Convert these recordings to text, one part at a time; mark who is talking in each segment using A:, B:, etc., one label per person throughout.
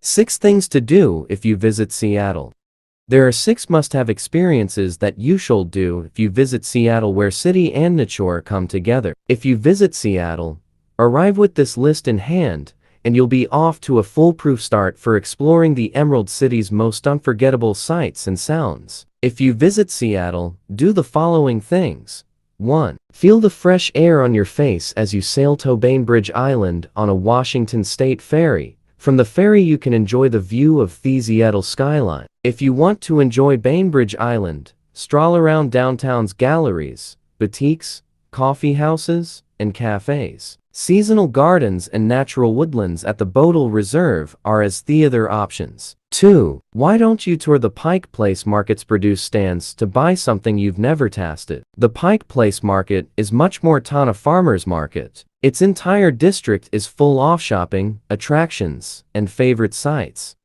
A: 6 things to do if you visit Seattle. There are 6 must-have experiences that you should do if you visit Seattle, where city and nature come together. If you visit Seattle, arrive with this list in hand, and you'll be off to a foolproof start for exploring the Emerald City's most unforgettable sights and sounds. If you visit Seattle, do the following things. 1. Feel the fresh air on your face as you sail to Bainbridge Island on a Washington State ferry. From the ferry you can enjoy the view of the Seattle skyline. If you want to enjoy Bainbridge Island, stroll around downtown's galleries, boutiques, coffee houses, and cafes. Seasonal gardens and natural woodlands at the Bodal Reserve are as the other options. 2. Why don't you tour the Pike Place Market's produce stands to buy something you've never tasted? The Pike Place Market is much more than a farmer's market. Its entire district is full of shopping, attractions, and favorite sites.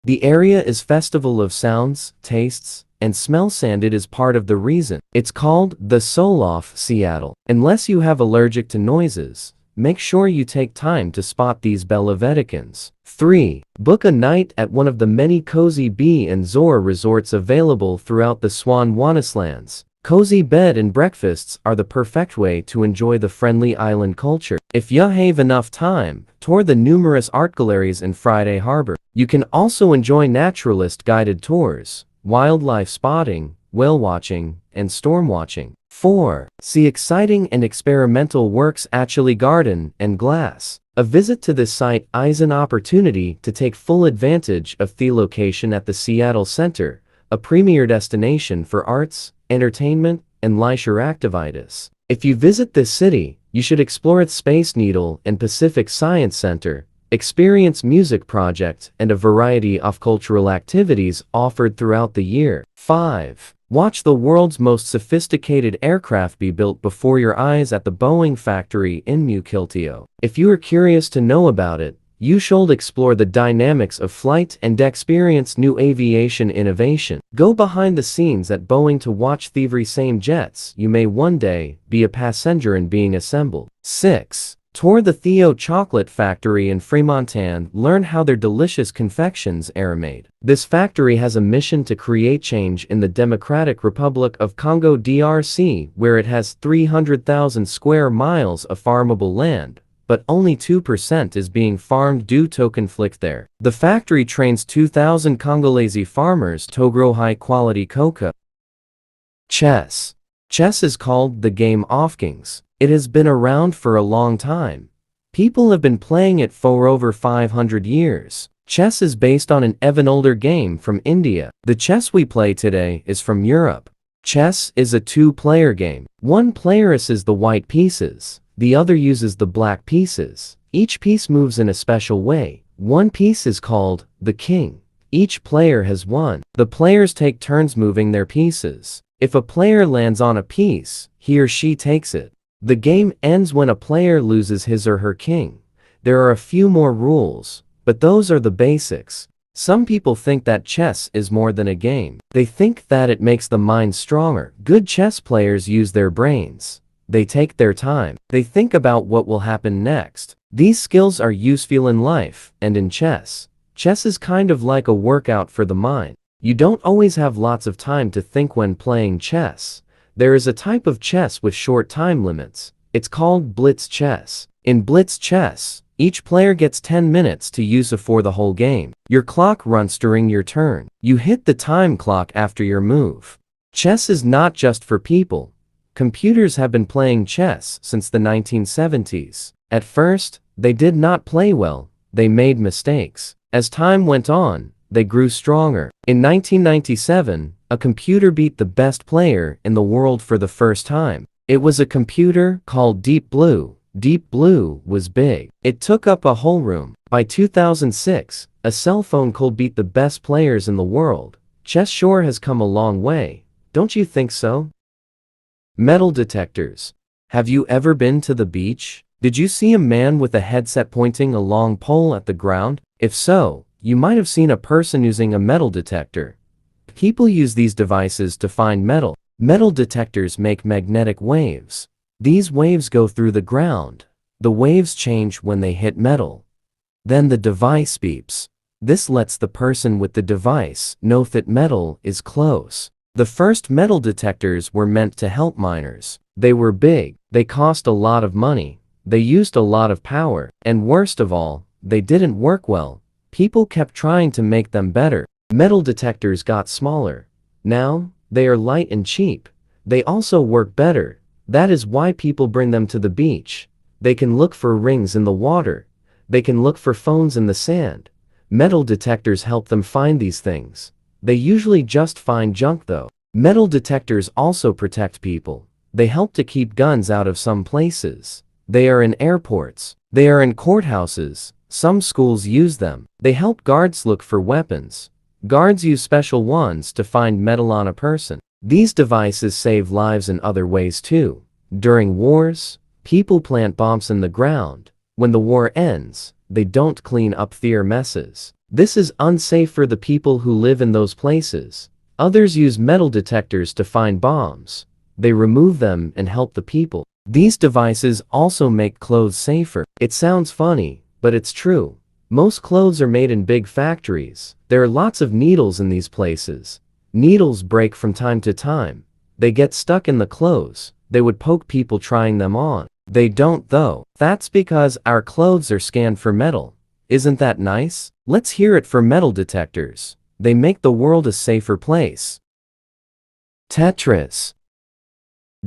A: The area is festival of sounds, tastes, and smells, and it is part of the reason it's called the Soul of Seattle. Unless you have allergic to noises, make sure you take time to spot these Belavedicans. 3. Book a night at one of the many cozy B and Zor resorts available throughout the Swan Wanislands. Cozy bed and breakfasts are the perfect way to enjoy the friendly island culture. If you have enough time, tour the numerous art galleries in Friday Harbor. You can also enjoy naturalist guided tours, wildlife spotting, whale watching, and storm watching. 4. See exciting and experimental works at Chili Garden and Glass. A visit to this site is an opportunity to take full advantage of the location at the Seattle Center, a premier destination for arts, entertainment, and leisure activities. If you visit this city, you should explore its Space Needle and Pacific Science Center, experience music project, and a variety of cultural activities offered throughout the year. 5. Watch the world's most sophisticated aircraft be built before your eyes at the Boeing factory in Mukilteo. If you are curious to know about it, you should explore the dynamics of flight and experience new aviation innovation. Go behind the scenes at Boeing to watch the very same jets you may one day be a passenger in being assembled. 6. Tour the Theo Chocolate Factory in Fremont and learn how their delicious confections are made. This factory has a mission to create change in the Democratic Republic of Congo DRC, where it has 300,000 square miles of farmable land, but only 2% is being farmed due to conflict there. The factory trains 2,000 Congolese farmers to grow high-quality cocoa. Chess. Chess is called the game of kings. It has been around for a long time. People have been playing it for over 500 years. Chess is based on an even older game from India. The chess we play today is from Europe. Chess is a 2-player game. One player is the white pieces. The other uses the black pieces. Each piece moves in a special way. One piece is called the king. Each player has one. The players take turns moving their pieces. If a player lands on a piece, he or she takes it. The game ends when a player loses his or her king. There are a few more rules, but those are the basics. Some people think that chess is more than a game. They think that it makes the mind stronger. Good chess players use their brains. They take their time. They think about what will happen next. These skills are useful in life and in chess. Chess is kind of like a workout for the mind. You don't always have lots of time to think when playing chess. There is a type of chess with short time limits. It's called blitz chess. In blitz chess, each player gets 10 minutes to use for the whole game. Your clock runs during your turn. You hit the time clock after your move. Chess is not just for people. Computers have been playing chess since the 1970s. At first, they did not play well. They made mistakes. As time went on, they grew stronger. In 1997, a computer beat the best player in the world for the first time. It was a computer called Deep Blue. Deep Blue was big. It took up a whole room. By 2006, a cell phone could beat the best players in the world. Chess sure has come a long way. Don't you think so? Metal detectors. Have you ever been to the beach? Did you see a man with a headset pointing a long pole at the ground? If so, you might have seen a person using a metal detector. People use these devices to find metal. Metal detectors make magnetic waves. These waves go through the ground. The waves change when they hit metal. Then the device beeps. This lets the person with the device know that metal is close. The first metal detectors were meant to help miners. They were big, they cost a lot of money, they used a lot of power, and worst of all, they didn't work well. People kept trying to make them better. Metal detectors got smaller. Now, they are light and cheap. They also work better. That is why people bring them to the beach. They can look for rings in the water. They can look for phones in the sand. Metal detectors help them find these things. They usually just find junk though. Metal detectors also protect people. They help to keep guns out of some places. They are in airports. They are in courthouses. Some schools use them. They help guards look for weapons. Guards use special ones to find metal on a person. These devices save lives in other ways too. During wars, people plant bombs in the ground. When the war ends, they don't clean up their messes. This is unsafe for the people who live in those places. Others use metal detectors to find bombs. They remove them and help the people. These devices also make clothes safer. It sounds funny, but it's true. Most clothes are made in big factories. There are lots of needles in these places. Needles break from time to time. They get stuck in the clothes. They would poke people trying them on. They don't though. That's because our clothes are scanned for metal. Isn't that nice? Let's hear it for metal detectors. They make the world a safer place. Tetris.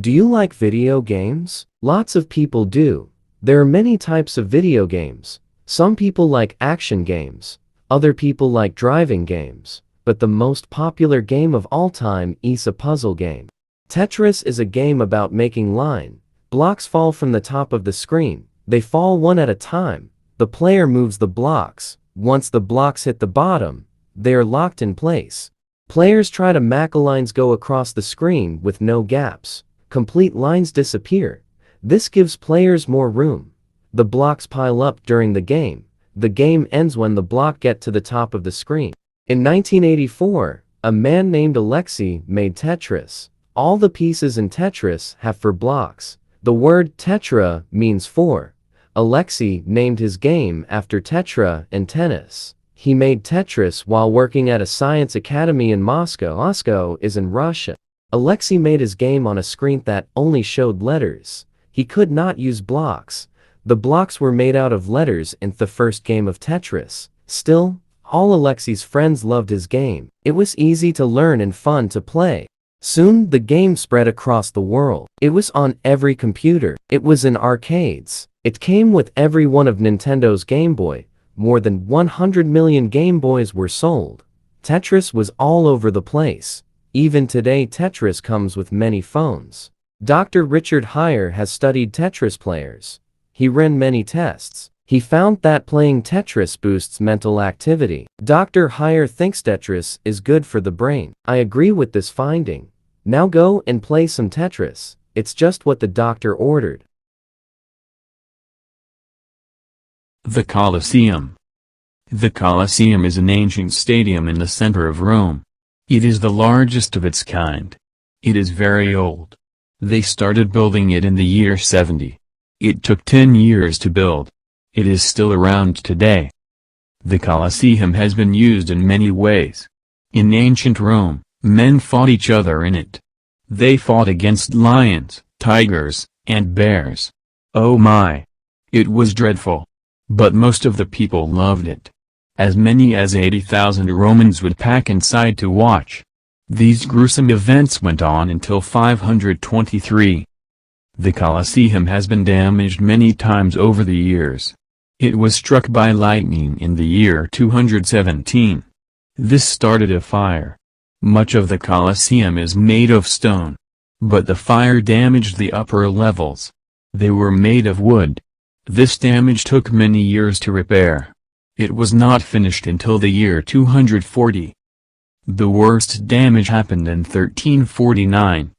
A: Do you like video games? Lots of people do. There are many types of video games. Some people like action games. Other people like driving games. But the most popular game of all time is a puzzle game. Tetris is a game about making line. Blocks fall from the top of the screen. They fall one at a time. The player moves the blocks. Once the blocks hit the bottom, they are locked in place. Players try to make lines go across the screen with no gaps. Complete lines disappear. This gives players more room. The blocks pile up during the game. The game ends when the block gets to the top of the screen. In 1984, a man named Alexei made Tetris. All the pieces in Tetris have 4 blocks. The word tetra means 4. Alexei named his game after tetra and tennis. He made Tetris while working at a science academy in Moscow. Moscow is in Russia. Alexei made his game on a screen that only showed letters. He could not use blocks. The blocks were made out of letters in the first game of Tetris. Still, all Alexei's friends loved his game. It was easy to learn and fun to play. Soon, the game spread across the world. It was on every computer. It was in arcades. It came with every one of Nintendo's Game Boy. More than 100 million Game Boys were sold. Tetris was all over the place. Even today, Tetris comes with many phones. Dr. Richard Heyer has studied Tetris players. He ran many tests. He found that playing Tetris boosts mental activity. Dr. Heyer thinks Tetris is good for the brain. I agree with this finding. Now go and play some Tetris. It's just what the doctor ordered.
B: The Colosseum. The Colosseum is an ancient stadium in the center of Rome. It is the largest of its kind. It is very old. They started building it in the year 70. It took 10 years to build. It is still around today. The Colosseum has been used in many ways. In ancient Rome, men fought each other in it. They fought against lions, tigers, and bears. Oh my! It was dreadful. But most of the people loved it. As many as 80,000 Romans would pack inside to watch. These gruesome events went on until 523. The Colosseum has been damaged many times over the years. It was struck by lightning in the year 217. This started a fire. Much of the Colosseum is made of stone. But the fire damaged the upper levels. They were made of wood. This damage took many years to repair. It was not finished until the year 240. The worst damage happened in 1349.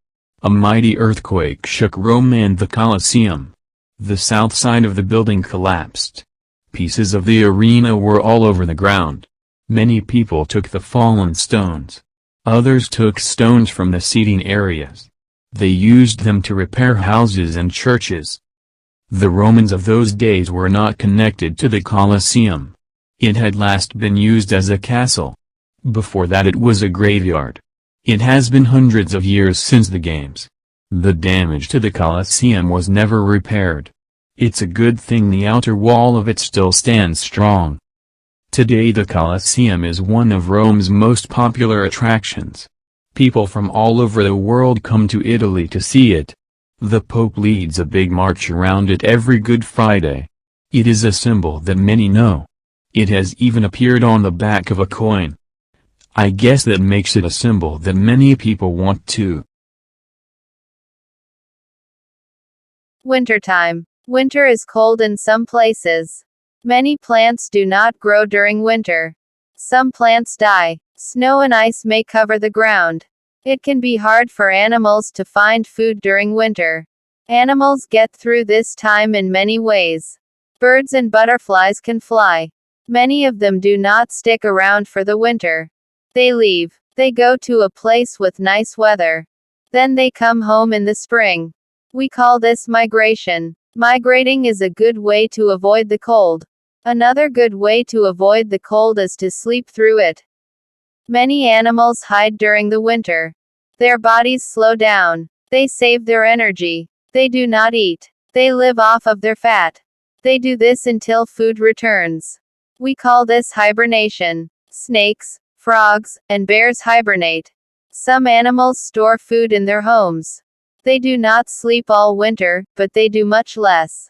B: A mighty earthquake shook Rome and the Colosseum. The south side of the building collapsed. Pieces of the arena were all over the ground. Many people took the fallen stones. Others took stones from the seating areas. They used them to repair houses and churches. The Romans of those days were not connected to the Colosseum. It had last been used as a castle. Before that it was a graveyard. It has been hundreds of years since the games. The damage to the Colosseum was never repaired. It's a good thing the outer wall of it still stands strong. Today the Colosseum is one of Rome's most popular attractions. People from all over the world come to Italy to see it. The Pope leads a big march around it every Good Friday. It is a symbol that many know. It has even appeared on the back of a coin. I guess that makes it a symbol that many people want to.
C: Wintertime. Winter is cold in some places. Many plants do not grow during winter. Some plants die. Snow and ice may cover the ground. It can be hard for animals to find food during winter. Animals get through this time in many ways. Birds and butterflies can fly. Many of them do not stick around for the winter. They leave. They go to a place with nice weather. Then they come home in the spring. We call this migration. Migrating is a good way to avoid the cold. Another good way to avoid the cold is to sleep through it. Many animals hide during the winter. Their bodies slow down. They save their energy. They do not eat. They live off of their fat. They do this until food returns. We call this hibernation. Snakes, frogs, and bears hibernate. Some animals store food in their homes. They do not sleep all winter, but they do much less.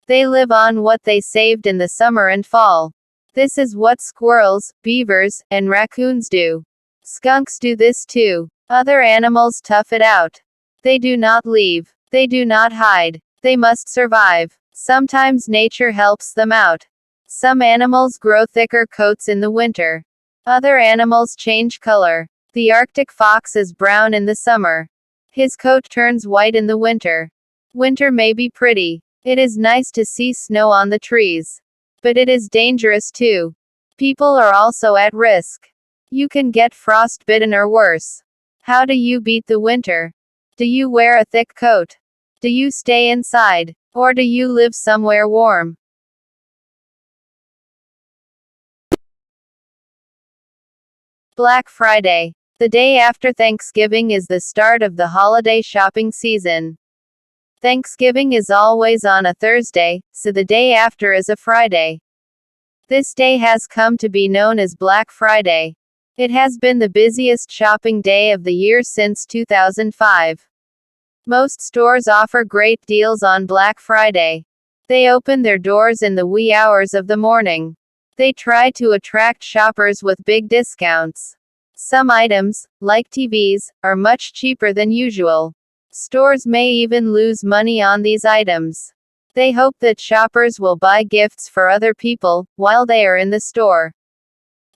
C: They live on what they saved in the summer and fall. This is what squirrels, beavers, and raccoons do. Skunks do this too. Other animals tough it out. They do not leave. They do not hide. They must survive. Sometimes nature helps them out. Some animals grow thicker coats in the winter. Other animals change color. The Arctic fox is brown in the summer. His coat turns white in the winter. Winter may be pretty. It is nice to see snow on the trees. But it is dangerous too. People are also at risk. You can get frostbitten or worse. How do you beat the winter? Do you wear a thick coat? Do you stay inside? Or do you live somewhere warm? Black Friday. The day after Thanksgiving is the start of the holiday shopping season. Thanksgiving is always on a Thursday, so the day after is a Friday. This day has come to be known as Black Friday. It has been the busiest shopping day of the year since 2005. Most stores offer great deals on Black Friday. They open their doors in the wee hours of the morning. They try to attract shoppers with big discounts. Some items, like TVs, are much cheaper than usual. Stores may even lose money on these items. They hope that shoppers will buy gifts for other people while they are in the store.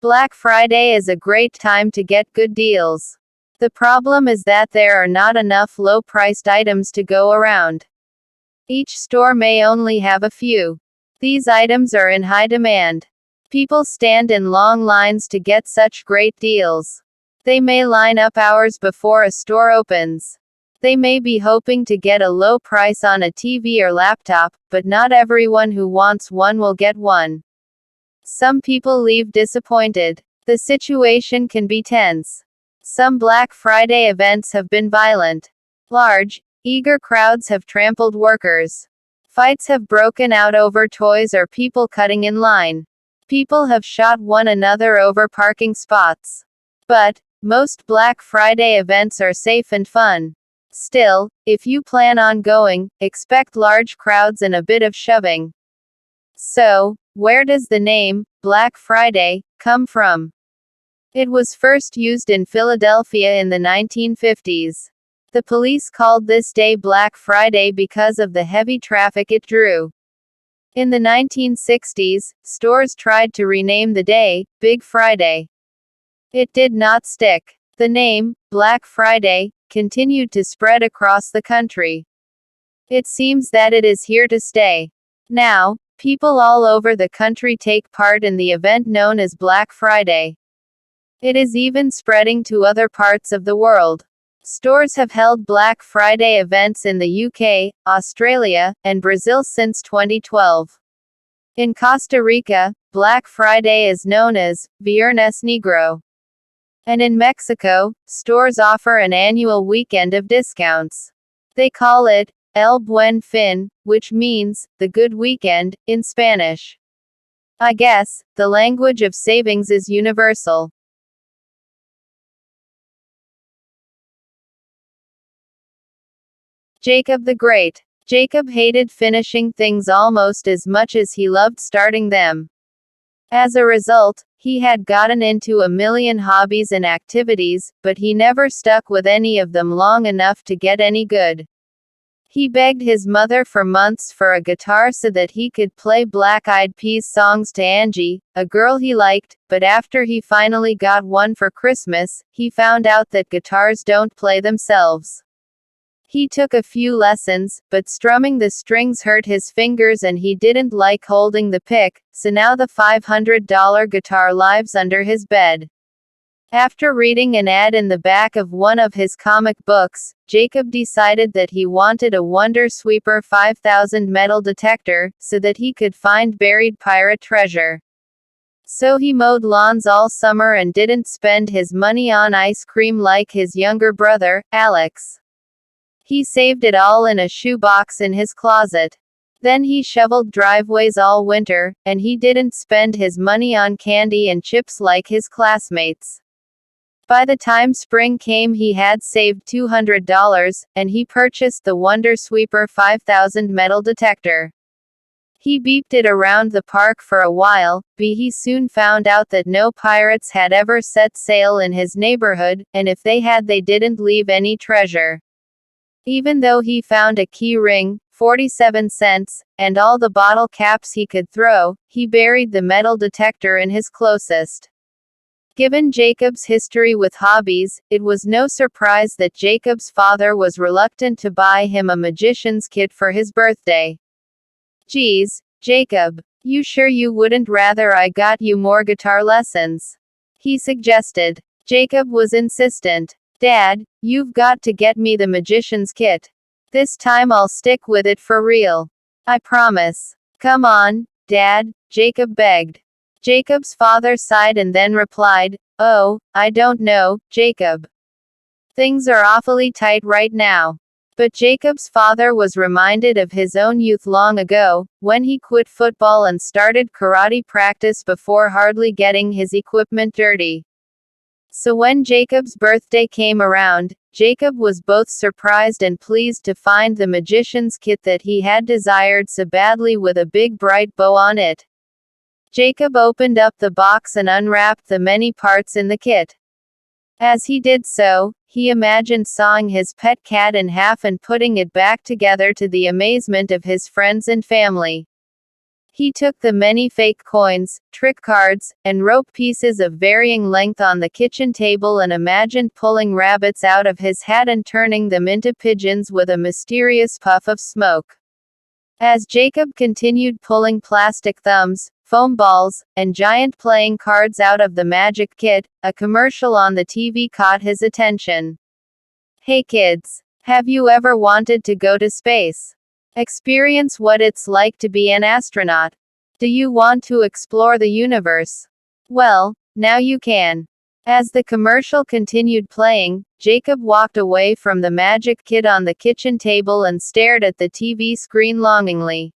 C: Black Friday is a great time to get good deals. The problem is that there are not enough low-priced items to go around. Each store may only have a few. These items are in high demand. People stand in long lines to get such great deals. They may line up hours before a store opens. They may be hoping to get a low price on a TV or laptop, but not everyone who wants one will get one. Some people leave disappointed. The situation can be tense. Some Black Friday events have been violent. Large, eager crowds have trampled workers. Fights have broken out over toys or people cutting in line. People have shot one another over parking spots. But most Black Friday events are safe and fun. Still, if you plan on going, expect large crowds and a bit of shoving. So, where does the name, Black Friday, come from? It was first used in Philadelphia in the 1950s. The police called this day Black Friday because of the heavy traffic it drew. In the 1960s, stores tried to rename the day, Big Friday. It did not stick. The name, Black Friday, continued to spread across the country. It seems that it is here to stay. Now, people all over the country take part in the event known as Black Friday. It is even spreading to other parts of the world. Stores have held Black Friday events in the UK, Australia, and Brazil since 2012. In Costa Rica, Black Friday is known as Viernes Negro. And in Mexico, stores offer an annual weekend of discounts. They call it El Buen Fin, which means the good weekend in Spanish. I guess the language of savings is universal. Jacob the Great. Jacob hated finishing things almost as much as he loved starting them. As a result, he had gotten into a million hobbies and activities, but he never stuck with any of them long enough to get any good. He begged his mother for months for a guitar so that he could play Black Eyed Peas songs to Angie, a girl he liked, but after he finally got one for Christmas, he found out that guitars don't play themselves. He took a few lessons, but strumming the strings hurt his fingers and he didn't like holding the pick, so now the $500 guitar lives under his bed. After reading an ad in the back of one of his comic books, Jacob decided that he wanted a Wonder Sweeper 5000 metal detector, so that he could find buried pirate treasure. So he mowed lawns all summer and didn't spend his money on ice cream like his younger brother, Alex. He saved it all in a shoebox in his closet. Then he shoveled driveways all winter, and he didn't spend his money on candy and chips like his classmates. By the time spring came, he had saved $200, and he purchased the Wonder Sweeper 5000 metal detector. He beeped it around the park for a while, but he soon found out that no pirates had ever set sail in his neighborhood, and if they had, they didn't leave any treasure. Even though he found a key ring, 47 cents, and all the bottle caps he could throw, he buried the metal detector in his closest. Given Jacob's history with hobbies, it was no surprise that Jacob's father was reluctant to buy him a magician's kit for his birthday. "Geez, Jacob, you sure you wouldn't rather I got you more guitar lessons?" he suggested. Jacob was insistent. "Dad, you've got to get me the magician's kit. This time I'll stick with it for real. I promise." "Come on, Dad," Jacob begged. Jacob's father sighed and then replied, "Oh, I don't know, Jacob. Things are awfully tight right now." But Jacob's father was reminded of his own youth long ago, when he quit football and started karate practice before hardly getting his equipment dirty. So when Jacob's birthday came around, Jacob was both surprised and pleased to find the magician's kit that he had desired so badly with a big bright bow on it. Jacob opened up the box and unwrapped the many parts in the kit. As he did so, he imagined sawing his pet cat in half and putting it back together to the amazement of his friends and family. He took the many fake coins, trick cards, and rope pieces of varying length on the kitchen table and imagined pulling rabbits out of his hat and turning them into pigeons with a mysterious puff of smoke. As Jacob continued pulling plastic thumbs, foam balls, and giant playing cards out of the magic kit, a commercial on the TV caught his attention. "Hey kids, have you ever wanted to go to space? Experience what it's like to be an astronaut? Do you want to explore the universe? Well, now you can." As the commercial continued playing, Jacob walked away from the magic kit on the kitchen table and stared at the TV screen longingly.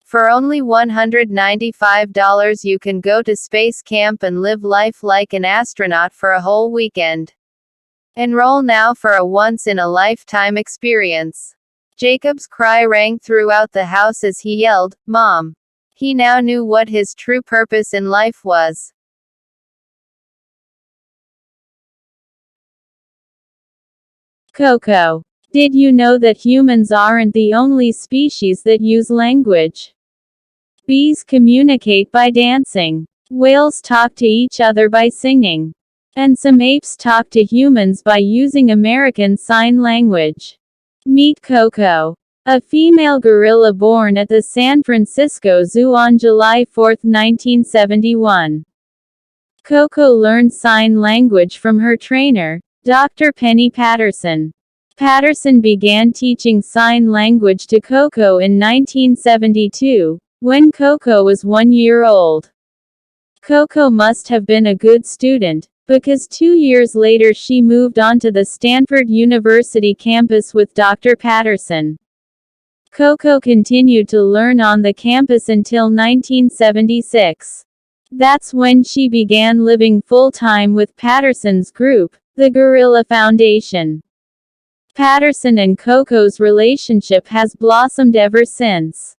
C: For only $195 you can go to space camp and live life like an astronaut for a whole weekend. Enroll now for a once-in-a-lifetime experience. Jacob's cry rang throughout the house as he yelled, "Mom!" He now knew what his true purpose in life was.
D: Coco. Did you know that humans aren't the only species that use language? Bees communicate by dancing. Whales talk to each other by singing. And some apes talk to humans by using American Sign Language. Meet Coco, a female gorilla born at the San Francisco Zoo on July 4, 1971. Coco learned sign language from her trainer, Dr. Penny Patterson. Patterson began teaching sign language to Coco in 1972, when Coco was 1 year old. Coco must have been a good student, because 2 years later she moved on to the Stanford University campus with Dr. Patterson. Coco continued to learn on the campus until 1976. That's when she began living full-time with Patterson's group, the Gorilla Foundation. Patterson and Coco's relationship has blossomed ever since.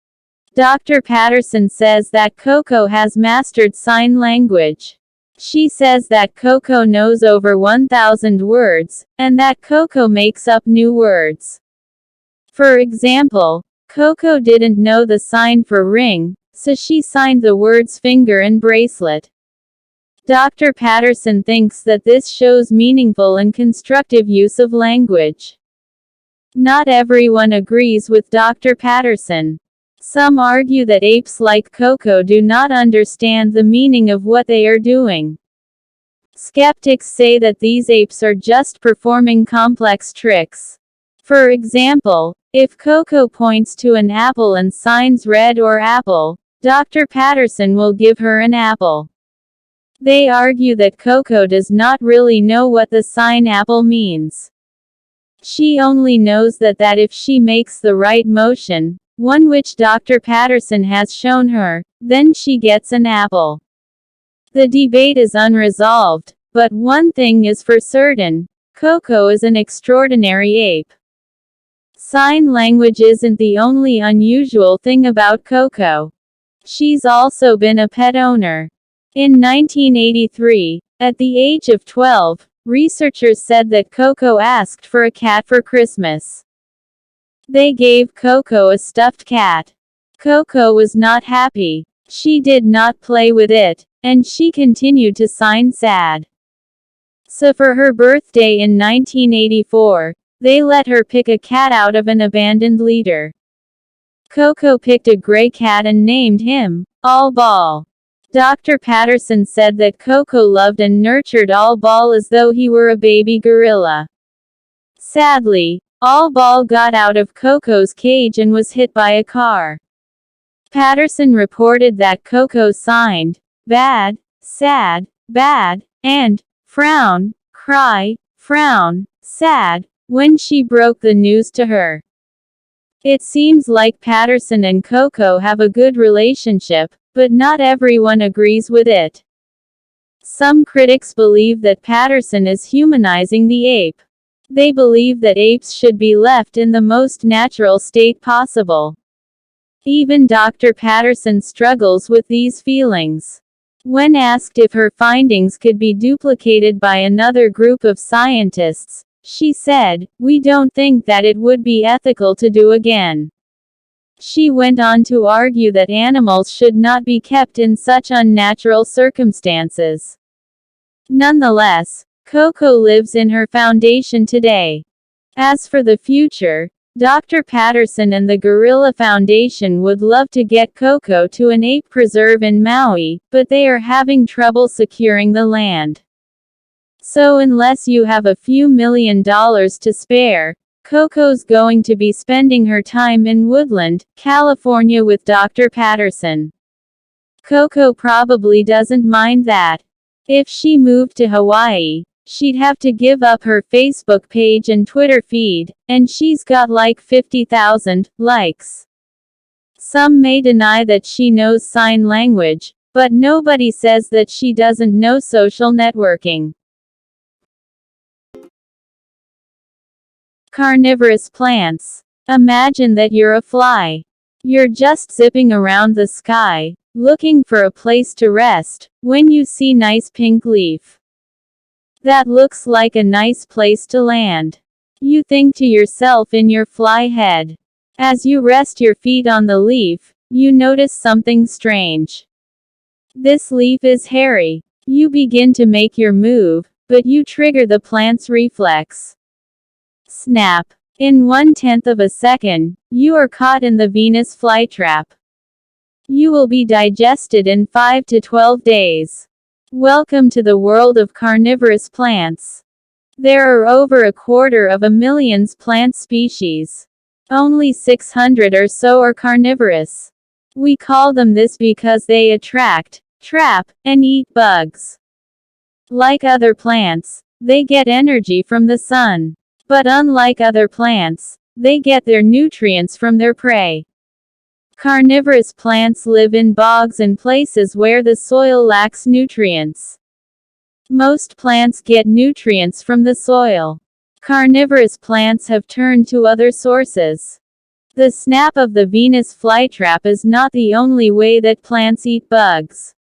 D: Dr. Patterson says that Coco has mastered sign language. She says that Coco knows over 1,000 words, and that Coco makes up new words. For example, Coco didn't know the sign for ring, so she signed the words finger and bracelet. Dr. Patterson thinks that this shows meaningful and constructive use of language. Not everyone agrees with Dr. Patterson. Some argue that apes like Coco do not understand the meaning of what they are doing. Skeptics say that these apes are just performing complex tricks. For example, if Coco points to an apple and signs red or apple, Dr. Patterson will give her an apple. They argue that Coco does not really know what the sign apple means. She only knows that if she makes the right motion, one which Dr. Patterson has shown her, then she gets an apple. The debate is unresolved, but one thing is for certain: Coco is an extraordinary ape. Sign language isn't the only unusual thing about Coco. She's also been a pet owner. In 1983, at the age of 12, researchers said that Coco asked for a cat for Christmas. They gave Coco a stuffed cat. Coco was not happy. She did not play with it, and she continued to sign sad. So for her birthday in 1984, they let her pick a cat out of an abandoned litter. Coco picked a gray cat and named him All Ball. Dr. Patterson said that Coco loved and nurtured All Ball as though he were a baby gorilla. Sadly, All Ball got out of Coco's cage and was hit by a car. Patterson reported that Coco signed bad, sad, bad, and frown, cry, frown, sad, when she broke the news to her. It seems like Patterson and Coco have a good relationship, but not everyone agrees with it. Some critics believe that Patterson is humanizing the ape. They believe that apes should be left in the most natural state possible. Even Dr. Patterson struggles with these feelings. When asked if her findings could be duplicated by another group of scientists, she said, "We don't think that it would be ethical to do again." She went on to argue that animals should not be kept in such unnatural circumstances. Nonetheless, Coco lives in her foundation today. As for the future, Dr. Patterson and the Gorilla Foundation would love to get Coco to an ape preserve in Maui, but they are having trouble securing the land. So unless you have a few $1,000,000 to spare, Coco's going to be spending her time in Woodland, California with Dr. Patterson. Coco probably doesn't mind that. If she moved to Hawaii, she'd have to give up her Facebook page and Twitter feed, and she's got like 50,000 likes. Some may deny that she knows sign language, but nobody says that she doesn't know social networking. Carnivorous plants. Imagine that you're a fly. You're just zipping around the sky, looking for a place to rest, when you see nice pink leaf. That looks like a nice place to land. You think to yourself in your fly head. As you rest your feet on the leaf, you notice something strange. This leaf is hairy. You begin to make your move, but you trigger the plant's reflex. Snap. In 1/10 of a second, you are caught in the Venus flytrap. You will be digested in 5 to 12 days. Welcome to the world of carnivorous plants. There are over 250,000 plant species. Only 600 or so are carnivorous. We call them this because they attract, trap, and eat bugs. Like other plants, they get energy from the sun. But unlike other plants, they get their nutrients from their prey. Carnivorous plants live in bogs and places where the soil lacks nutrients. Most plants get nutrients from the soil. Carnivorous plants have turned to other sources. The snap of the Venus flytrap is not the only way that plants eat bugs.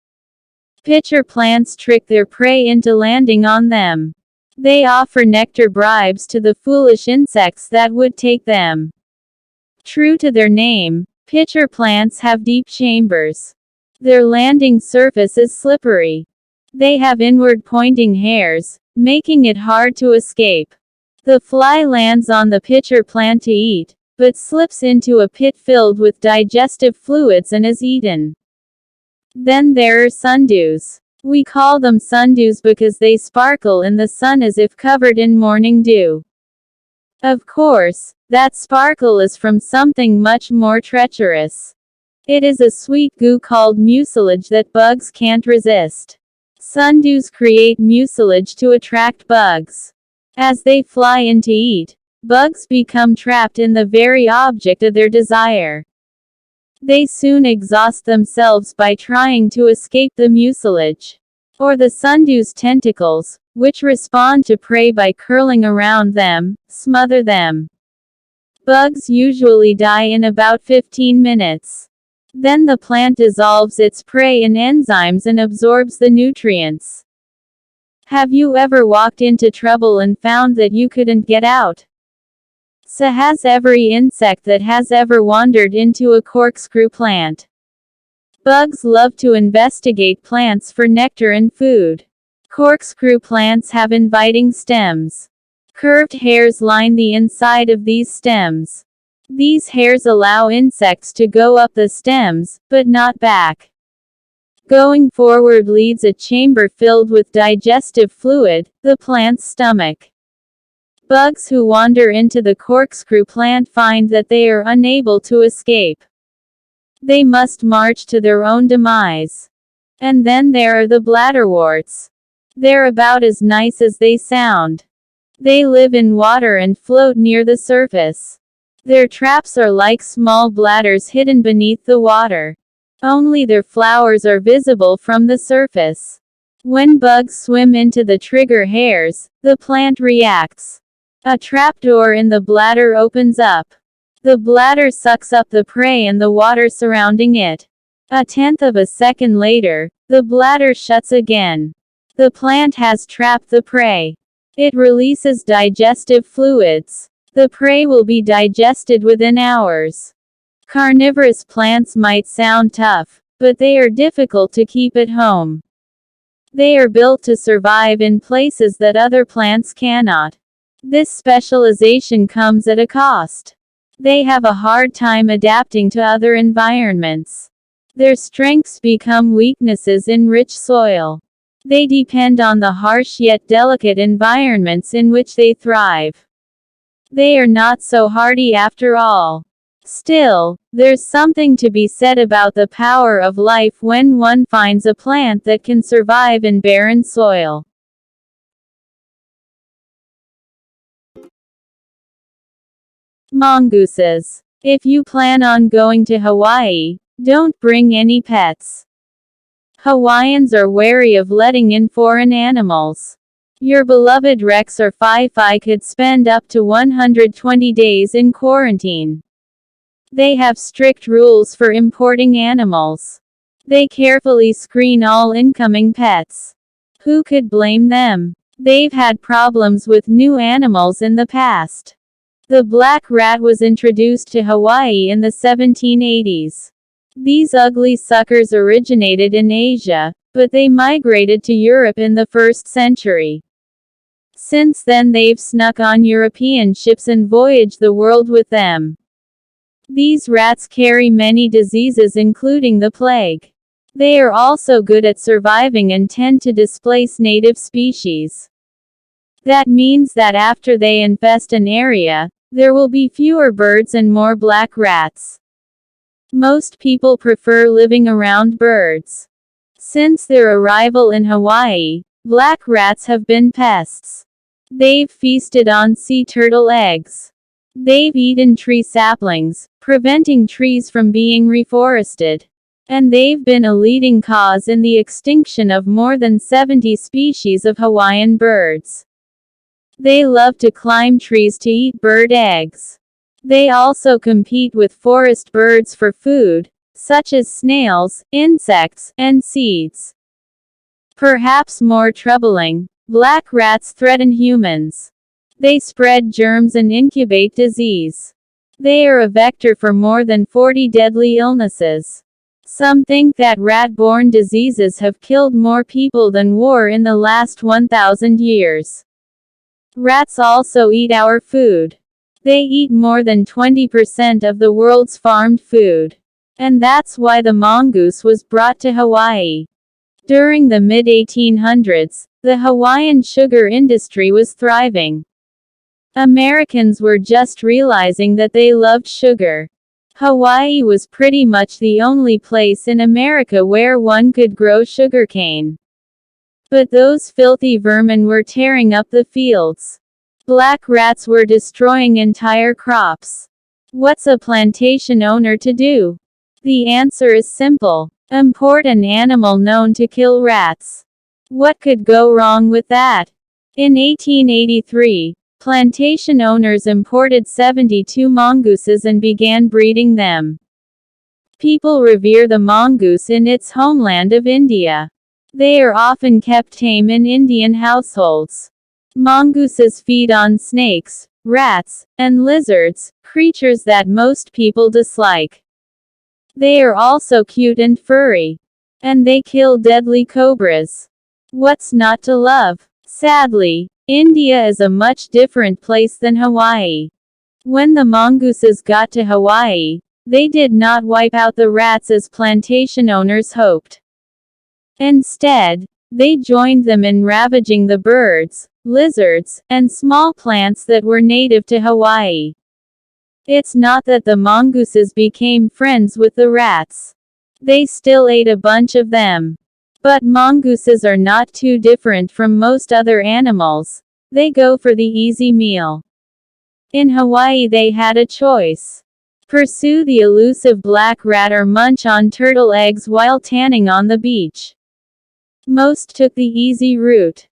D: Pitcher plants trick their prey into landing on them. They offer nectar bribes to the foolish insects that would take them. True to their name, pitcher plants have deep chambers. Their landing surface is slippery. They have inward-pointing hairs, making it hard to escape. The fly lands on the pitcher plant to eat, but slips into a pit filled with digestive fluids and is eaten. Then there are sundews. We call them sundews because they sparkle in the sun as if covered in morning dew. Of course, that sparkle is from something much more treacherous. It is a sweet goo called mucilage that bugs can't resist. Sundews create mucilage to attract bugs. As they fly in to eat, bugs become trapped in the very object of their desire. They soon exhaust themselves by trying to escape the mucilage. Or the sundew's tentacles, which respond to prey by curling around them, smother them. Bugs usually die in about 15 minutes. Then the plant dissolves its prey in enzymes and absorbs the nutrients. Have you ever walked into trouble and found that you couldn't get out? So has every insect that has ever wandered into a corkscrew plant. Bugs love to investigate plants for nectar and food. Corkscrew plants have inviting stems. Curved hairs line the inside of these stems. These hairs allow insects to go up the stems, but not back. Going forward leads a chamber filled with digestive fluid, the plant's stomach. Bugs who wander into the corkscrew plant find that they are unable to escape. They must march to their own demise. And then there are the bladderworts. They're about as nice as they sound. They live in water and float near the surface. Their traps are like small bladders hidden beneath the water. Only their flowers are visible from the surface. When bugs swim into the trigger hairs, the plant reacts. A trapdoor in the bladder opens up. The bladder sucks up the prey and the water surrounding it. A tenth of a second later, the bladder shuts again. The plant has trapped the prey. It releases digestive fluids. The prey will be digested within hours. Carnivorous plants might sound tough, but they are difficult to keep at home. They are built to survive in places that other plants cannot. This specialization comes at a cost. They have a hard time adapting to other environments. Their strengths become weaknesses in rich soil. They depend on the harsh yet delicate environments in which they thrive. They are not so hardy after all. Still, there's something to be said about the power of life when one finds a plant that can survive in barren soil. Mongooses. If you plan on going to Hawaii, don't bring any pets. Hawaiians are wary of letting in foreign animals. Your beloved Rex or Phi-Phi could spend up to 120 days in quarantine. They have strict rules for importing animals. They carefully screen all incoming pets. Who could blame them? They've had problems with new animals in the past. The black rat was introduced to Hawaii in the 1780s. These ugly suckers originated in Asia, but they migrated to Europe in the 1st century. Since then they've snuck on European ships and voyaged the world with them. These rats carry many diseases including the plague. They are also good at surviving and tend to displace native species. That means that after they infest an area, there will be fewer birds and more black rats. Most people prefer living around birds. Since their arrival in Hawaii, black rats have been pests. They've feasted on sea turtle eggs. They've eaten tree saplings, preventing trees from being reforested. And they've been a leading cause in the extinction of more than 70 species of Hawaiian birds. They love to climb trees to eat bird eggs. They also compete with forest birds for food, such as snails, insects, and seeds. Perhaps more troubling, black rats threaten humans. They spread germs and incubate disease. They are a vector for more than 40 deadly illnesses. Some think that rat-borne diseases have killed more people than war in the last 1,000 years. Rats also eat our food. They eat more than 20% of the world's farmed food. And that's why the mongoose was brought to Hawaii. During the mid-1800s, the Hawaiian sugar industry was thriving. Americans were just realizing that they loved sugar. Hawaii was pretty much the only place in America where one could grow sugarcane. But those filthy vermin were tearing up the fields. Black rats were destroying entire crops. What's a plantation owner to do? The answer is simple. Import an animal known to kill rats. What could go wrong with that? In 1883, plantation owners imported 72 mongooses and began breeding them. People revere the mongoose in its homeland of India. They are often kept tame in Indian households. Mongooses feed on snakes, rats, and lizards, creatures that most people dislike. They are also cute and furry. And they kill deadly cobras. What's not to love? Sadly, India is a much different place than Hawaii. When the mongooses got to Hawaii, they did not wipe out the rats as plantation owners hoped. Instead, they joined them in ravaging the birds, lizards, and small plants that were native to Hawaii. It's not that the mongooses became friends with the rats. They still ate a bunch of them. But mongooses are not too different from most other animals. They go for the easy meal. In Hawaii they had a choice. Pursue the elusive black rat or munch on turtle eggs while tanning on the beach. Most took the easy route.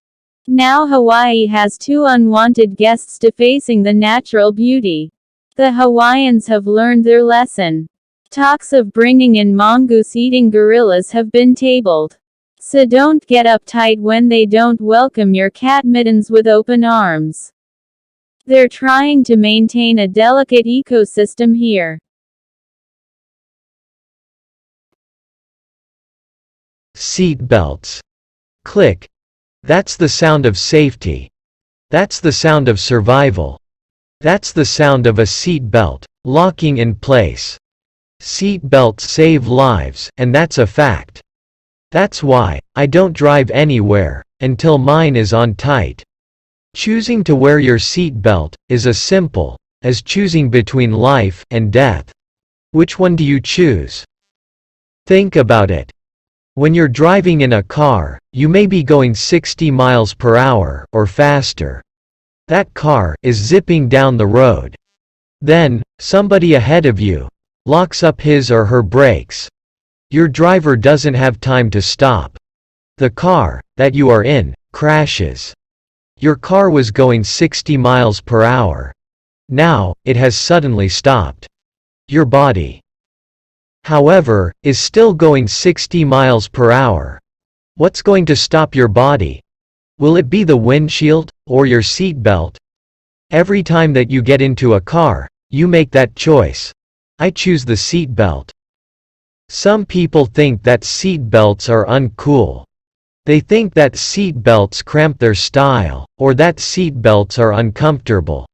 D: Now Hawaii has two unwanted guests defacing the natural beauty. The Hawaiians have learned their lesson. Talks of bringing in mongoose-eating gorillas have been tabled. So don't get uptight when they don't welcome your cat mittens with open arms. They're trying to maintain a delicate ecosystem here.
E: Seat belts. Click. That's the sound of safety. That's the sound of survival. That's the sound of a seat belt, locking in place. Seat belts save lives, and that's a fact. That's why I don't drive anywhere until mine is on tight. Choosing to wear your seat belt is as simple as choosing between life and death. Which one do you choose? Think about it. When you're driving in a car, you may be going 60 miles per hour or faster. That car is zipping down the road. Then, somebody ahead of you locks up his or her brakes. Your driver doesn't have time to stop. The car that you are in crashes. Your car was going 60 miles per hour. Now, it has suddenly stopped. Your body, however, is still going 60 miles per hour. What's going to stop your body? Will it be the windshield or your seat belt? Every time that you get into a car, you make that choice. I choose the seat belt. Some people think that seat belts are uncool. They think that seat belts cramp their style, or that seat belts are uncomfortable.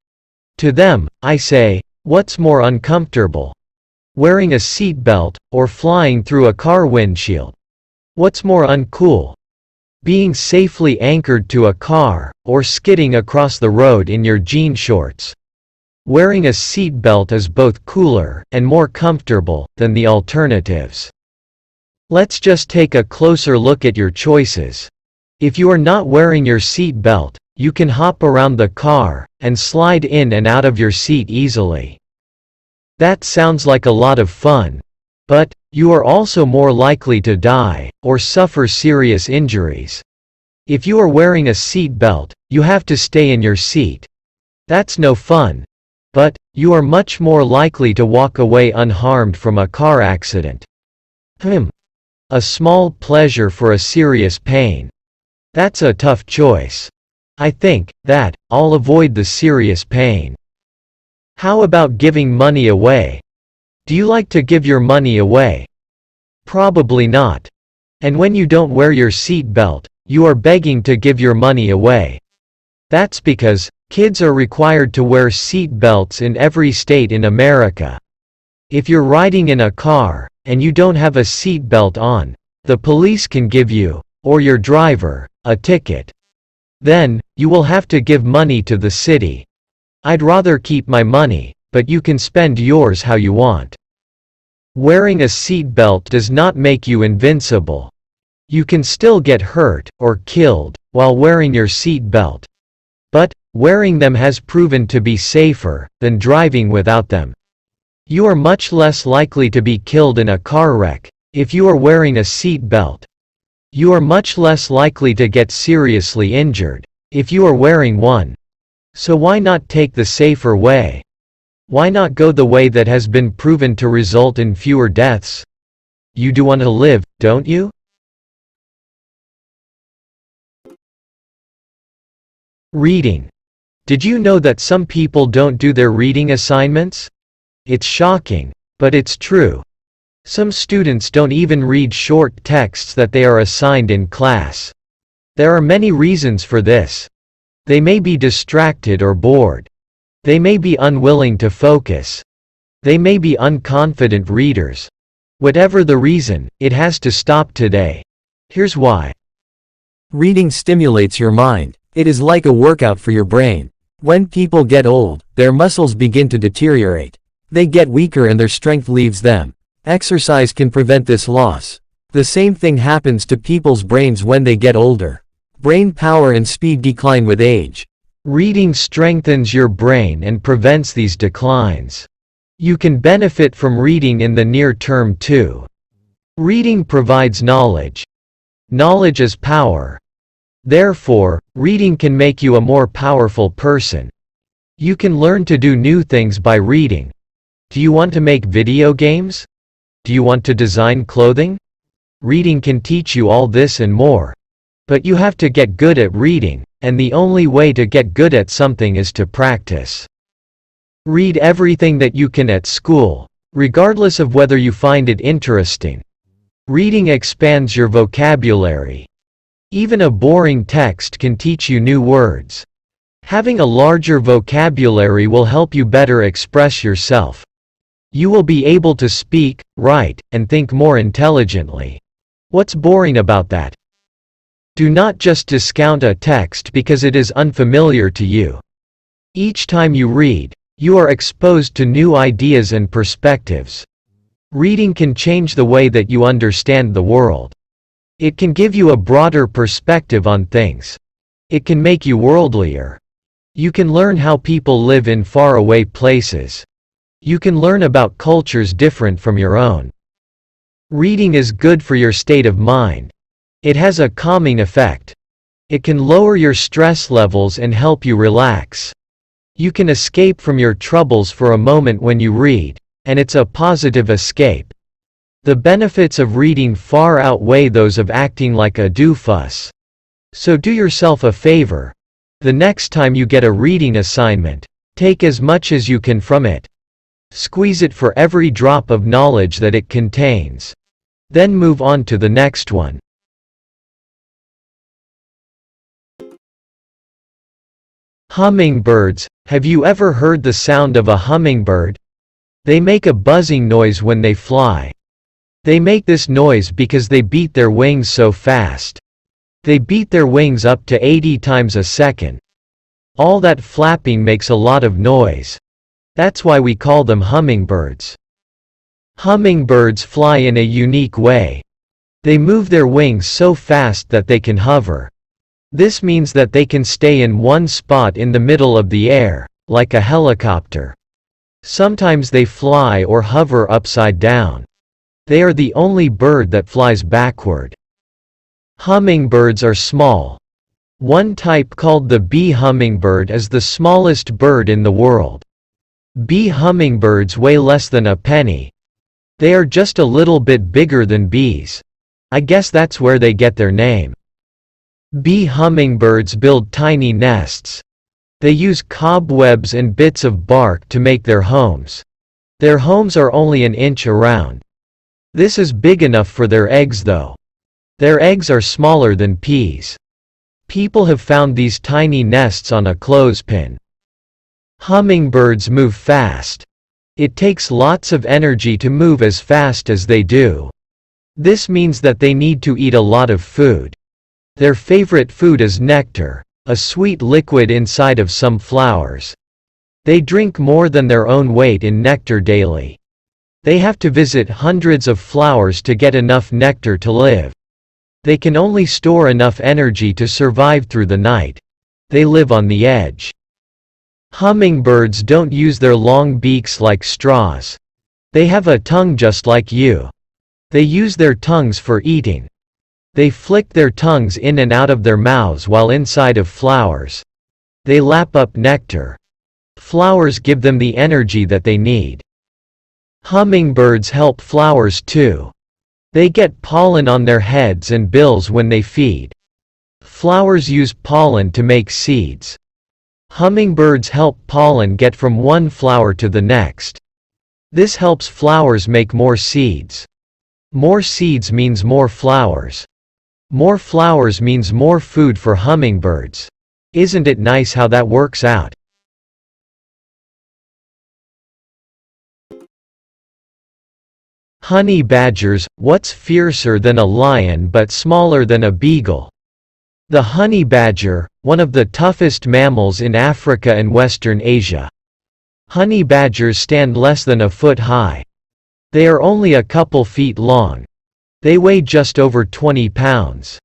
E: To them, I say, what's more uncomfortable? Wearing a seat belt, or flying through a car windshield? What's more uncool? Being safely anchored to a car, or skidding across the road in your jean shorts? Wearing a seat belt is both cooler and more comfortable than the alternatives. Let's just take a closer look at your choices. If you are not wearing your seat belt, you can hop around the car and slide in and out of your seat easily. That sounds like a lot of fun. But you are also more likely to die or suffer serious injuries. If you are wearing a seat belt, you have to stay in your seat. That's no fun. But you are much more likely to walk away unharmed from a car accident. A small pleasure for a serious pain. That's a tough choice. I think that I'll avoid the serious pain. How about giving money away? Do you like to give your money away? Probably not. And when you don't wear your seat belt, you are begging to give your money away. That's because kids are required to wear seat belts in every state in America. If you're riding in a car and you don't have a seat belt on, the police can give you, or your driver, a ticket. Then, you will have to give money to the city. I'd rather keep my money, but you can spend yours how you want. Wearing a seat belt does not make you invincible. You can still get hurt or killed while wearing your seat belt. But wearing them has proven to be safer than driving without them. You are much less likely to be killed in a car wreck if you are wearing a seat belt. You are much less likely to get seriously injured if you are wearing one. So why not take the safer way? Why not go the way that has been proven to result in fewer deaths? You do want to live, don't you? Reading. Did you know that some people don't do their reading assignments? It's shocking, but it's true. Some students don't even read short texts that they are assigned in class. There are many reasons for this. They may be distracted or bored. They may be unwilling to focus. They may be unconfident readers. Whatever the reason, it has to stop today. Here's why.
A: Reading stimulates your mind. It is like a workout for your brain. When people get old, their muscles begin to deteriorate. They get weaker and their strength leaves them. Exercise can prevent this loss. The same thing happens to people's brains when they get older. Brain power and speed decline with age.
E: Reading strengthens your brain and prevents these declines. You can benefit from reading in the near term too. Reading provides knowledge. Knowledge is power. Therefore, reading can make you a more powerful person. You can learn to do new things by reading. Do you want to make video games? Do you want to design clothing? Reading can teach you all this and more. But you have to get good at reading, and the only way to get good at something is to practice. Read everything that you can at school, regardless of whether you find it interesting. Reading expands your vocabulary. Even a boring text can teach you new words. Having a larger vocabulary will help you better express yourself. You will be able to speak, write, and think more intelligently. What's boring about that? Do not just discount a text because it is unfamiliar to you. Each time you read, you are exposed to new ideas and perspectives. Reading can change the way that you understand the world. It can give you a broader perspective on things. It can make you worldlier. You can learn how people live in faraway places. You can learn about cultures different from your own. Reading is good for your state of mind. It has a calming effect. It can lower your stress levels and help you relax. You can escape from your troubles for a moment when you read, and it's a positive escape. The benefits of reading far outweigh those of acting like a doofus. So do yourself a favor. The next time you get a reading assignment, take as much as you can from it. Squeeze it for every drop of knowledge that it contains. Then move on to the next one. Hummingbirds. Have you ever heard the sound of a hummingbird? They make a buzzing noise when they fly. They make this noise because they beat their wings so fast. They beat their wings up to 80 times a second. All that flapping makes a lot of noise. That's why we call them hummingbirds. Hummingbirds fly in a unique way. They move their wings so fast that they can hover. This means that they can stay in one spot in the middle of the air, like a helicopter. Sometimes they fly or hover upside down. They are the only bird that flies backward. Hummingbirds are small. One type called the bee hummingbird is the smallest bird in the world. Bee hummingbirds weigh less than a penny. They are just a little bit bigger than bees. I guess that's where they get their name. Bee hummingbirds build tiny nests. They use cobwebs and bits of bark to make their homes. Their homes are only an inch around. This is big enough for their eggs though. Their eggs are smaller than peas. People have found these tiny nests on a clothespin. Hummingbirds move fast. It takes lots of energy to move as fast as they do. This means that they need to eat a lot of food. Their favorite food is nectar, a sweet liquid inside of some flowers. They drink more than their own weight in nectar daily. They have to visit hundreds of flowers to get enough nectar to live. They can only store enough energy to survive through the night. They live on the edge. Hummingbirds don't use their long beaks like straws. They have a tongue just like you. They use their tongues for eating. They flick their tongues in and out of their mouths while inside of flowers. They lap up nectar. Flowers give them the energy that they need. Hummingbirds help flowers too. They get pollen on their heads and bills when they feed. Flowers use pollen to make seeds. Hummingbirds help pollen get from one flower to the next. This helps flowers make more seeds. More seeds means more flowers. More flowers means more food for hummingbirds. Isn't it nice how that works out? Honey badgers, what's fiercer than a lion but smaller than a beagle? The honey badger, one of the toughest mammals in Africa and Western Asia. Honey badgers stand less than a foot high. They are only a couple feet long. They weigh just over 20 pounds.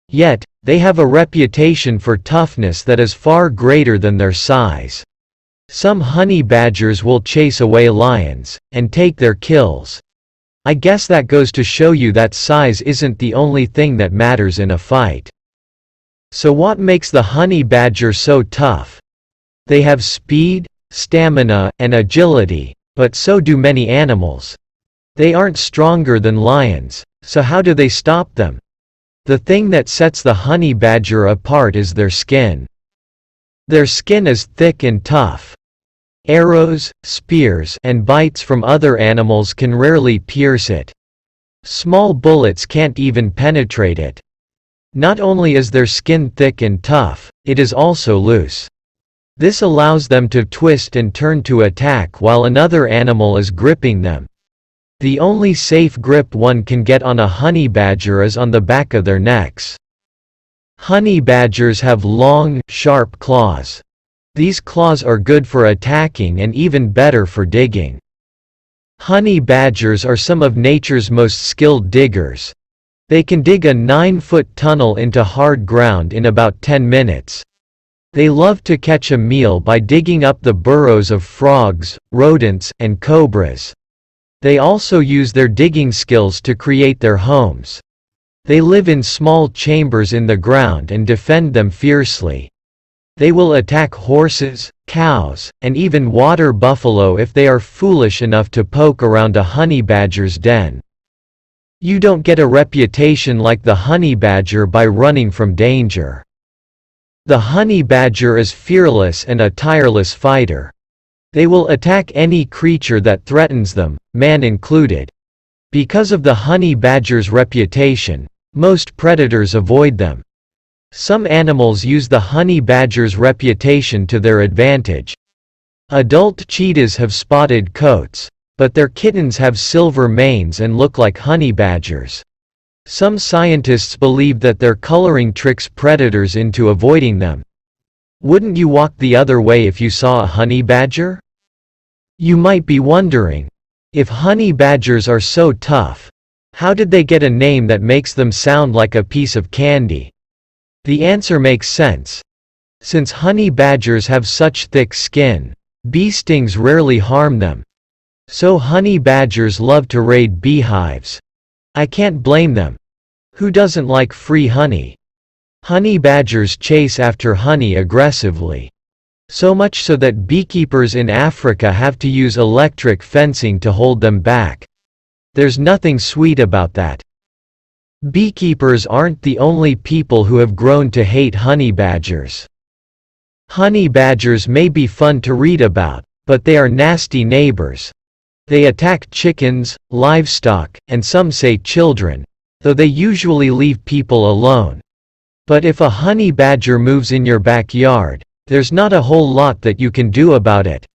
E: Yet, they have a reputation for toughness that is far greater than their size. Some honey badgers will chase away lions, and take their kills. I guess that goes to show you that size isn't the only thing that matters in a fight. So what makes the honey badger so tough? They have speed, stamina, and agility, but so do many animals. They aren't stronger than lions, so how do they stop them? The thing that sets the honey badger apart is their skin. Their skin is thick and tough. Arrows, spears, and bites from other animals can rarely pierce it. Small bullets can't even penetrate it. Not only is their skin thick and tough, it is also loose. This allows them to twist and turn to attack while another animal is gripping them. The only safe grip one can get on a honey badger is on the back of their necks. Honey badgers have long, sharp claws. These claws are good for attacking and even better for digging. Honey badgers are some of nature's most skilled diggers. They can dig a 9-foot tunnel into hard ground in about 10 minutes. They love to catch a meal by digging up the burrows of frogs, rodents, and cobras. They also use their digging skills to create their homes. They live in small chambers in the ground and defend them fiercely. They will attack horses, cows, and even water buffalo if they are foolish enough to poke around a honey badger's den. You don't get a reputation like the honey badger by running from danger. The honey badger is fearless and a tireless fighter. They will attack any creature that threatens them, man included. Because of the honey badger's reputation, most predators avoid them. Some animals use the honey badger's reputation to their advantage. Adult cheetahs have spotted coats, but their kittens have silver manes and look like honey badgers. Some scientists believe that their coloring tricks predators into avoiding them. Wouldn't you walk the other way if you saw a honey badger? You might be wondering, if honey badgers are so tough, How did they get a name that makes them sound like a piece of candy? The answer makes sense. Since honey badgers have such thick skin, bee stings rarely harm them. So honey badgers love to raid beehives. I can't blame them. Who doesn't like free honey? Honey badgers chase after honey aggressively. So much so that beekeepers in Africa have to use electric fencing to hold them back. There's nothing sweet about that. Beekeepers aren't the only people who have grown to hate honey badgers. Honey badgers may be fun to read about, but they are nasty neighbors. They attack chickens, livestock, and some say children, though they usually leave people alone. But if a honey badger moves in your backyard, there's not a whole lot that you can do about it.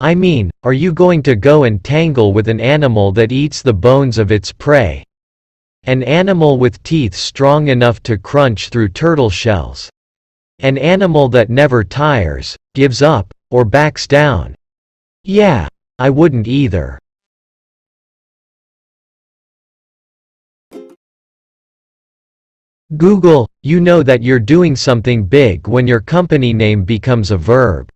E: I mean, are you going to go and tangle with an animal that eats the bones of its prey? An animal with teeth strong enough to crunch through turtle shells. An animal that never tires, gives up, or backs down. Yeah, I wouldn't either. Google, you know that you're doing something big when your company name becomes a verb.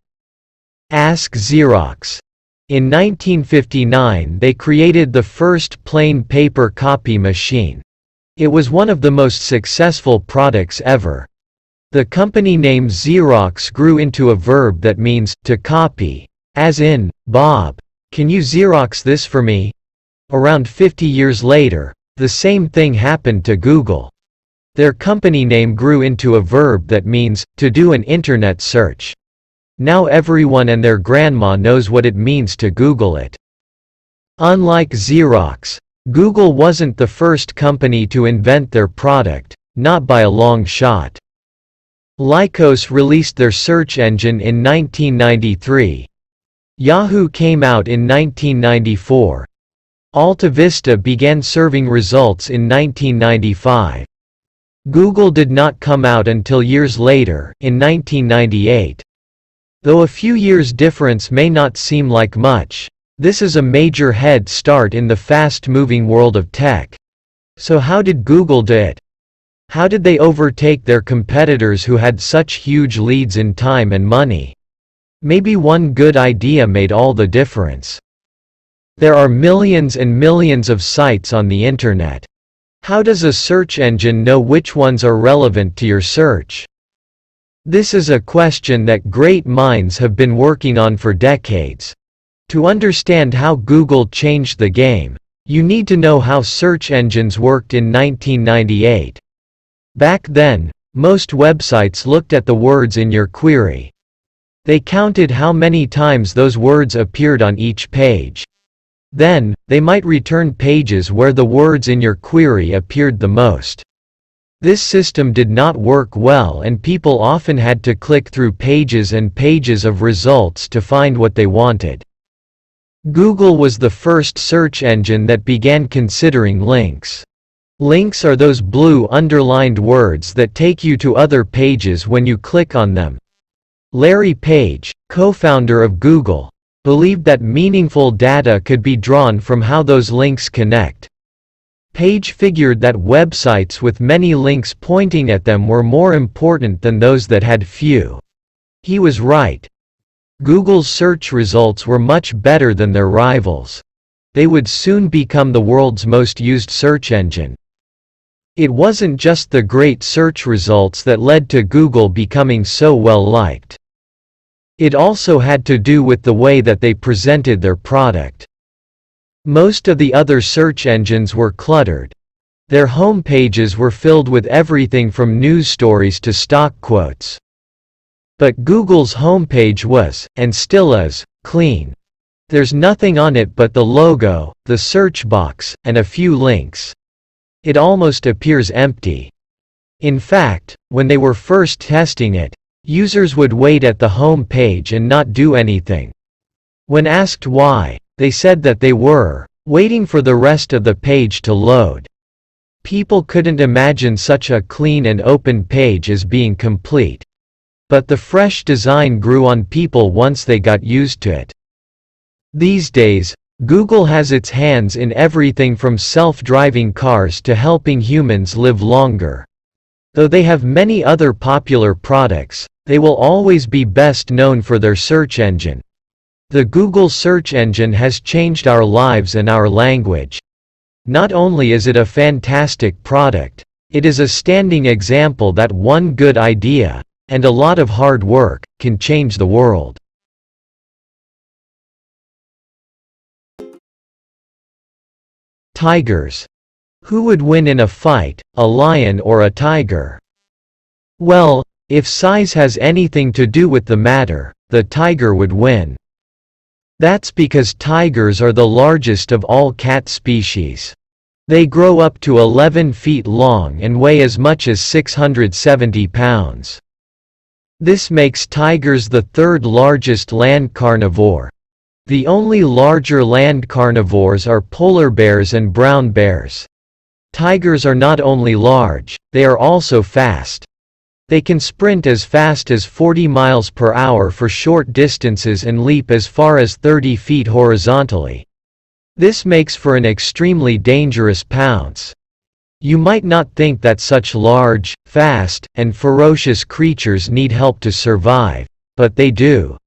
E: Ask Xerox. In 1959 they created the first plain paper copy machine. It was one of the most successful products ever. The company name Xerox grew into a verb that means, to copy. As in, Bob, can you Xerox this for me? Around 50 years later, the same thing happened to Google. Their company name grew into a verb that means, to do an internet search. Now everyone and their grandma knows what it means to Google it. Unlike Xerox, Google wasn't the first company to invent their product, not by a long shot. Lycos released their search engine in 1993. Yahoo came out in 1994. Alta Vista began serving results in 1995. Google did not come out until years later, in 1998. Though a few years difference may not seem like much, this is a major head start in the fast-moving world of tech. So how did Google do it? How did they overtake their competitors who had such huge leads in time and money? Maybe one good idea made all the difference. There are millions and millions of sites on the internet. How does a search engine know which ones are relevant to your search? This is a question that great minds have been working on for decades. To understand how Google changed the game, you need to know how search engines worked in 1998. Back then, most websites looked at the words in your query. They counted how many times those words appeared on each page. Then, they might return pages where the words in your query appeared the most. This system did not work well and people often had to click through pages and pages of results to find what they wanted. Google was the first search engine that began considering links. Links are those blue underlined words that take you to other pages when you click on them. Larry Page, co-founder of Google, believed that meaningful data could be drawn from how those links connect. Page figured that websites with many links pointing at them were more important than those that had few. He was right. Google's search results were much better than their rivals. They would soon become the world's most used search engine. It wasn't just the great search results that led to Google becoming so well liked. It also had to do with the way that they presented their product. Most of the other search engines were cluttered. Their home pages were filled with everything from news stories to stock quotes. But Google's homepage was, and still is, clean. There's nothing on it but the logo, the search box, and a few links. It almost appears empty. In fact, when they were first testing it, users would wait at the home page and not do anything. When asked why, they said that they were waiting for the rest of the page to load. People couldn't imagine such a clean and open page as being complete. But the fresh design grew on people once they got used to it. These days, Google has its hands in everything from self-driving cars to helping humans live longer. Though they have many other popular products, they will always be best known for their search engine. The Google search engine has changed our lives and our language. Not only is it a fantastic product, it is a standing example that one good idea, and a lot of hard work, can change the world. Tigers. Who would win in a fight, a lion or a tiger? Well, if size has anything to do with the matter, the tiger would win. That's because tigers are the largest of all cat species. They grow up to 11 feet long and weigh as much as 670 pounds. This makes tigers the third largest land carnivore. The only larger land carnivores are polar bears and brown bears. Tigers are not only large, they are also fast. They can sprint as fast as 40 miles per hour for short distances and leap as far as 30 feet horizontally. This makes for an extremely dangerous pounce. You might not think that such large, fast, and ferocious creatures need help to survive, but they do.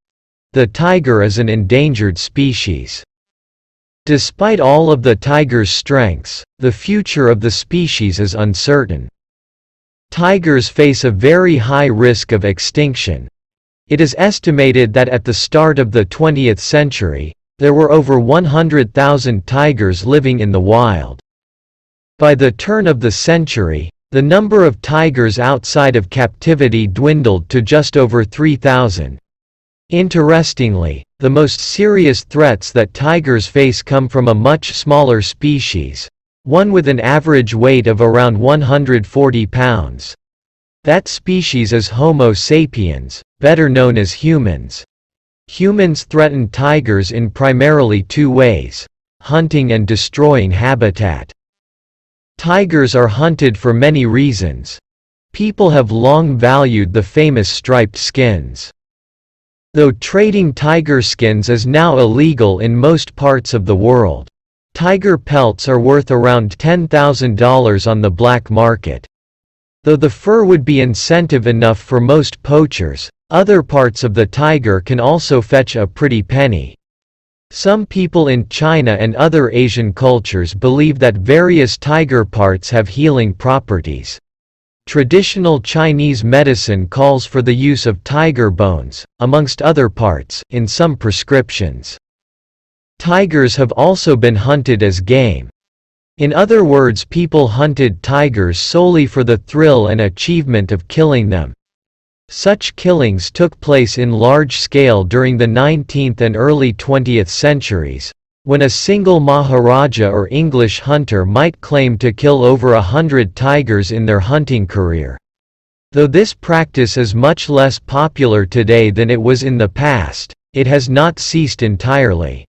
E: The tiger is an endangered species. Despite all of the tiger's strengths, the future of the species is uncertain. Tigers face a very high risk of extinction. It is estimated that at the start of the 20th century, there were over 100,000 tigers living in the wild. By the turn of the century, the number of tigers outside of captivity dwindled to just over 3,000. Interestingly, the most serious threats that tigers face come from a much smaller species, one with an average weight of around 140 pounds. That species is Homo sapiens, better known as humans. Humans threaten tigers in primarily two ways: hunting and destroying habitat. Tigers are hunted for many reasons. People have long valued the famous striped skins. Though trading tiger skins is now illegal in most parts of the world, tiger pelts are worth around $10,000 on the black market. Though the fur would be incentive enough for most poachers, other parts of the tiger can also fetch a pretty penny. Some people in China and other Asian cultures believe that various tiger parts have healing properties. Traditional Chinese medicine calls for the use of tiger bones, amongst other parts, in some prescriptions. Tigers have also been hunted as game. In other words, people hunted tigers solely for the thrill and achievement of killing them. Such killings took place in large scale during the 19th and early 20th centuries, when a single Maharaja or English hunter might claim to kill over 100 tigers in their hunting career. Though this practice is much less popular today than it was in the past, it has not ceased entirely.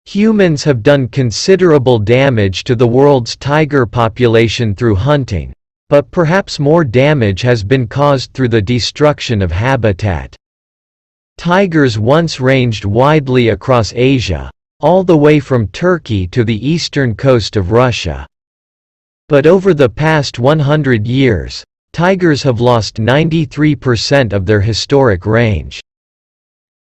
E: Humans have done considerable damage to the world's tiger population through hunting, but perhaps more damage has been caused through the destruction of habitat. Tigers once ranged widely across Asia, all the way from Turkey to the eastern coast of Russia. But over the past 100 years, tigers have lost 93% of their historic range.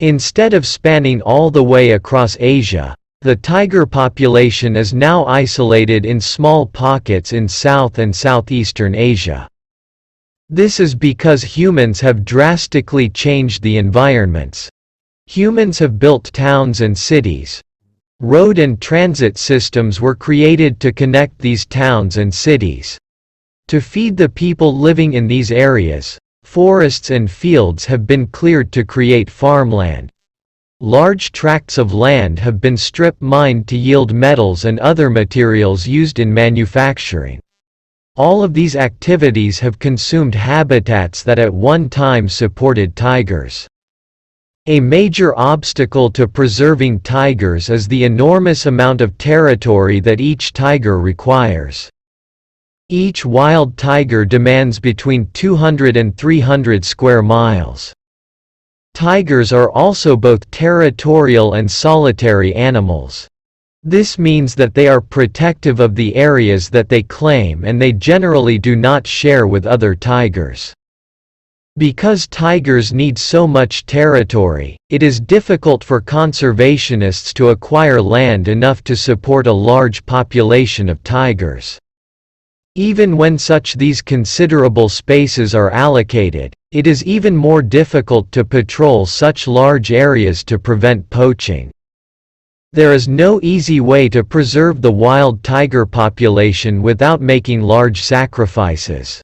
E: Instead of spanning all the way across Asia, the tiger population is now isolated in small pockets in South and Southeastern Asia. This is because humans have drastically changed the environments. Humans have built towns and cities. Road and transit systems were created to connect these towns and cities. To feed the people living in these areas, forests and fields have been cleared to create farmland. Large tracts of land have been strip-mined to yield metals and other materials used in manufacturing. All of these activities have consumed habitats that at one time supported tigers. A major obstacle to preserving tigers is the enormous amount of territory that each tiger requires. Each wild tiger demands between 200 and 300 square miles. Tigers are also both territorial and solitary animals. This means that they are protective of the areas that they claim and they generally do not share with other tigers. Because tigers need so much territory, it is difficult for conservationists to acquire land enough to support a large population of tigers. Even when these considerable spaces are allocated, it is even more difficult to patrol such large areas to prevent poaching. There is no easy way to preserve the wild tiger population without making large sacrifices.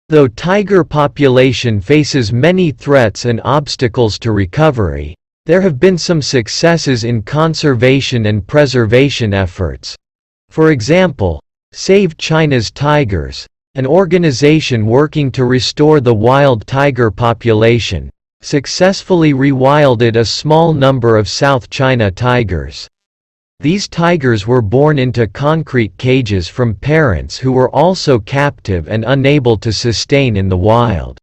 E: Though tiger population faces many threats and obstacles to recovery, there have been some successes in conservation and preservation efforts. For example, Save China's Tigers, an organization working to restore the wild tiger population, successfully rewilded a small number of South China tigers. These tigers were born into concrete cages from parents who were also captive and unable to sustain in the wild.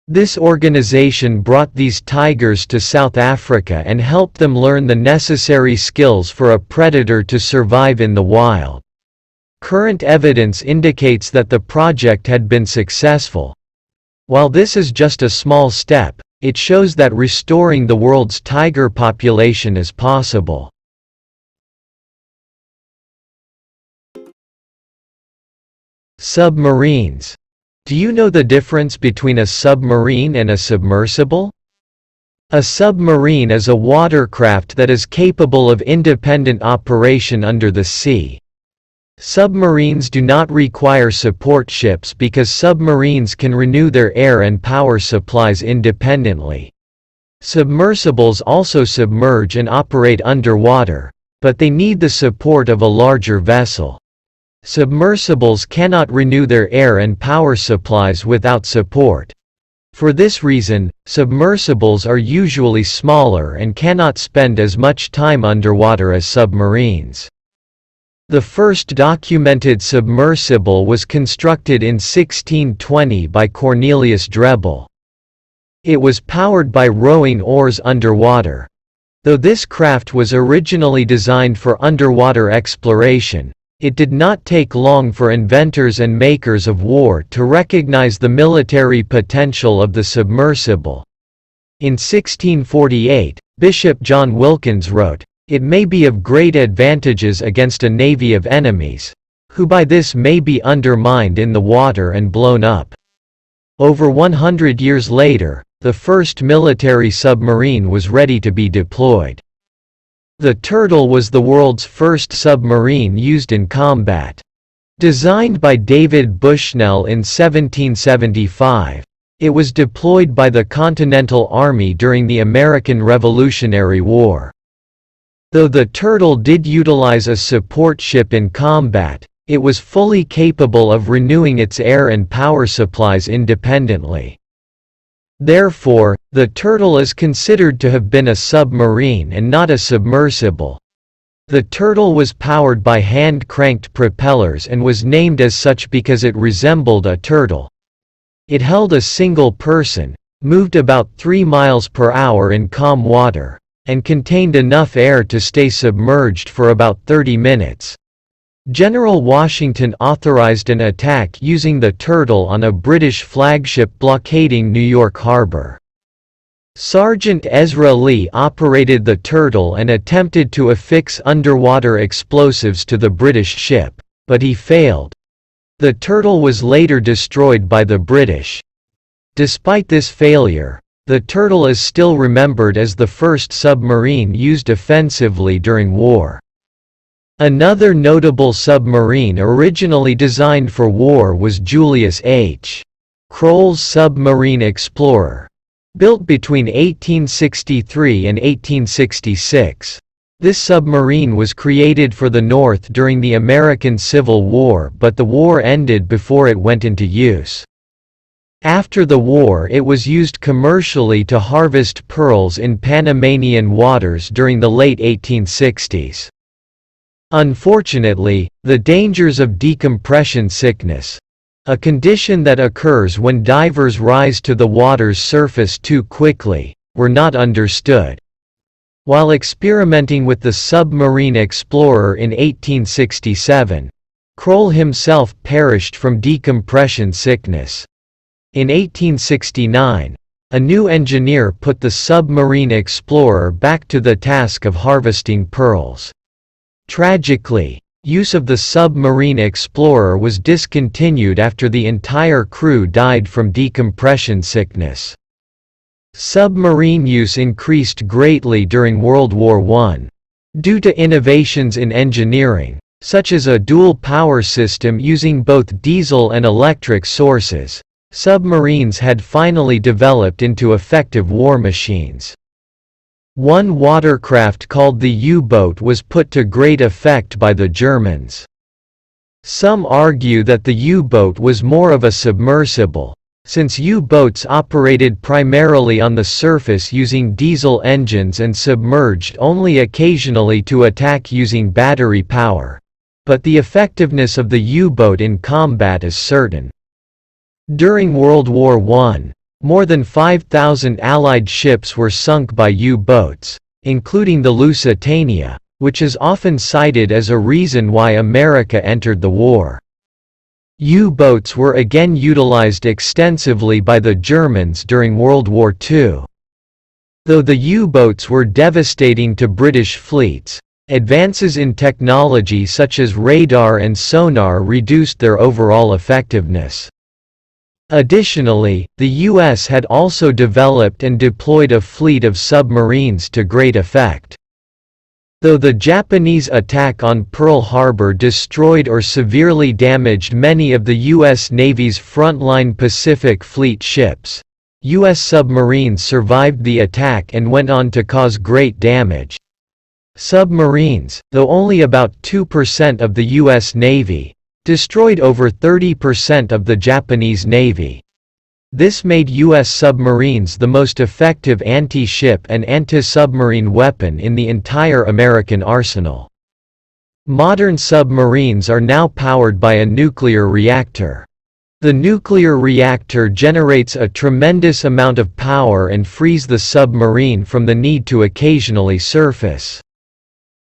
E: This organization brought these tigers to South Africa and helped them learn the necessary skills for a predator to survive in the wild. Current evidence indicates that the project had been successful. While this is just a small step, it shows that restoring the world's tiger population is possible. Submarines. Do you know the difference between a submarine and a submersible? A submarine is a watercraft that is capable of independent operation under the sea. Submarines do not require support ships because submarines can renew their air and power supplies independently. Submersibles also submerge and operate underwater, but they need the support of a larger vessel. Submersibles cannot renew their air and power supplies without support. For this reason, submersibles are usually smaller and cannot spend as much time underwater as submarines. The first documented submersible was constructed in 1620 by Cornelius Drebbel. It was powered by rowing oars underwater. Though this craft was originally designed for underwater exploration, it did not take long for inventors and makers of war to recognize the military potential of the submersible. In 1648, Bishop John Wilkins wrote, "It may be of great advantages against a navy of enemies, who by this may be undermined in the water and blown up." Over 100 years later, the first military submarine was ready to be deployed. The Turtle was the world's first submarine used in combat. Designed by David Bushnell in 1775, it was deployed by the Continental Army during the American Revolutionary War. Though the Turtle did utilize a support ship in combat, it was fully capable of renewing its air and power supplies independently. Therefore, the Turtle is considered to have been a submarine and not a submersible. The Turtle was powered by hand-cranked propellers and was named as such because it resembled a turtle. It held a single person, moved about 3 miles per hour in calm water, and contained enough air to stay submerged for about 30 minutes. General Washington authorized an attack using the Turtle on a British flagship blockading New York Harbor. Sergeant Ezra Lee operated the Turtle and attempted to affix underwater explosives to the British ship, but he failed. The Turtle was later destroyed by the British. Despite this failure, the Turtle is still remembered as the first submarine used offensively during war. Another notable submarine originally designed for war was Julius H. Kroll's Submarine Explorer. Built between 1863 and 1866. This submarine was created for the North during the American Civil War, but the war ended before it went into use. After the war, it was used commercially to harvest pearls in Panamanian waters during the late 1860s. Unfortunately, the dangers of decompression sickness, a condition that occurs when divers rise to the water's surface too quickly, were not understood. While experimenting with the submarine explorer in 1867, Kroll himself perished from decompression sickness. In 1869, a new engineer put the submarine explorer back to the task of harvesting pearls. Tragically, use of the submarine explorer was discontinued after the entire crew died from decompression sickness. Submarine use increased greatly during World War I. Due to innovations in engineering, such as a dual power system using both diesel and electric sources, submarines had finally developed into effective war machines. One watercraft called the U-boat was put to great effect by the Germans. Some argue that the U-boat was more of a submersible, since U-boats operated primarily on the surface using diesel engines and submerged only occasionally to attack using battery power. But the effectiveness of the U-boat in combat is certain. During World War I, more than 5,000 Allied ships were sunk by U-boats, including the Lusitania, which is often cited as a reason why America entered the war. U-boats were again utilized extensively by the Germans during World War II. Though the U-boats were devastating to British fleets, advances in technology such as radar and sonar reduced their overall effectiveness. Additionally, the U.S. had also developed and deployed a fleet of submarines to great effect. Though the Japanese attack on Pearl Harbor destroyed or severely damaged many of the U.S. Navy's frontline Pacific Fleet ships, U.S. submarines survived the attack and went on to cause great damage. Submarines, though only about 2% of the U.S. Navy, destroyed over 30% of the Japanese Navy. This made U.S. submarines the most effective anti-ship and anti-submarine weapon in the entire American arsenal. Modern submarines are now powered by a nuclear reactor. The nuclear reactor generates a tremendous amount of power and frees the submarine from the need to occasionally surface.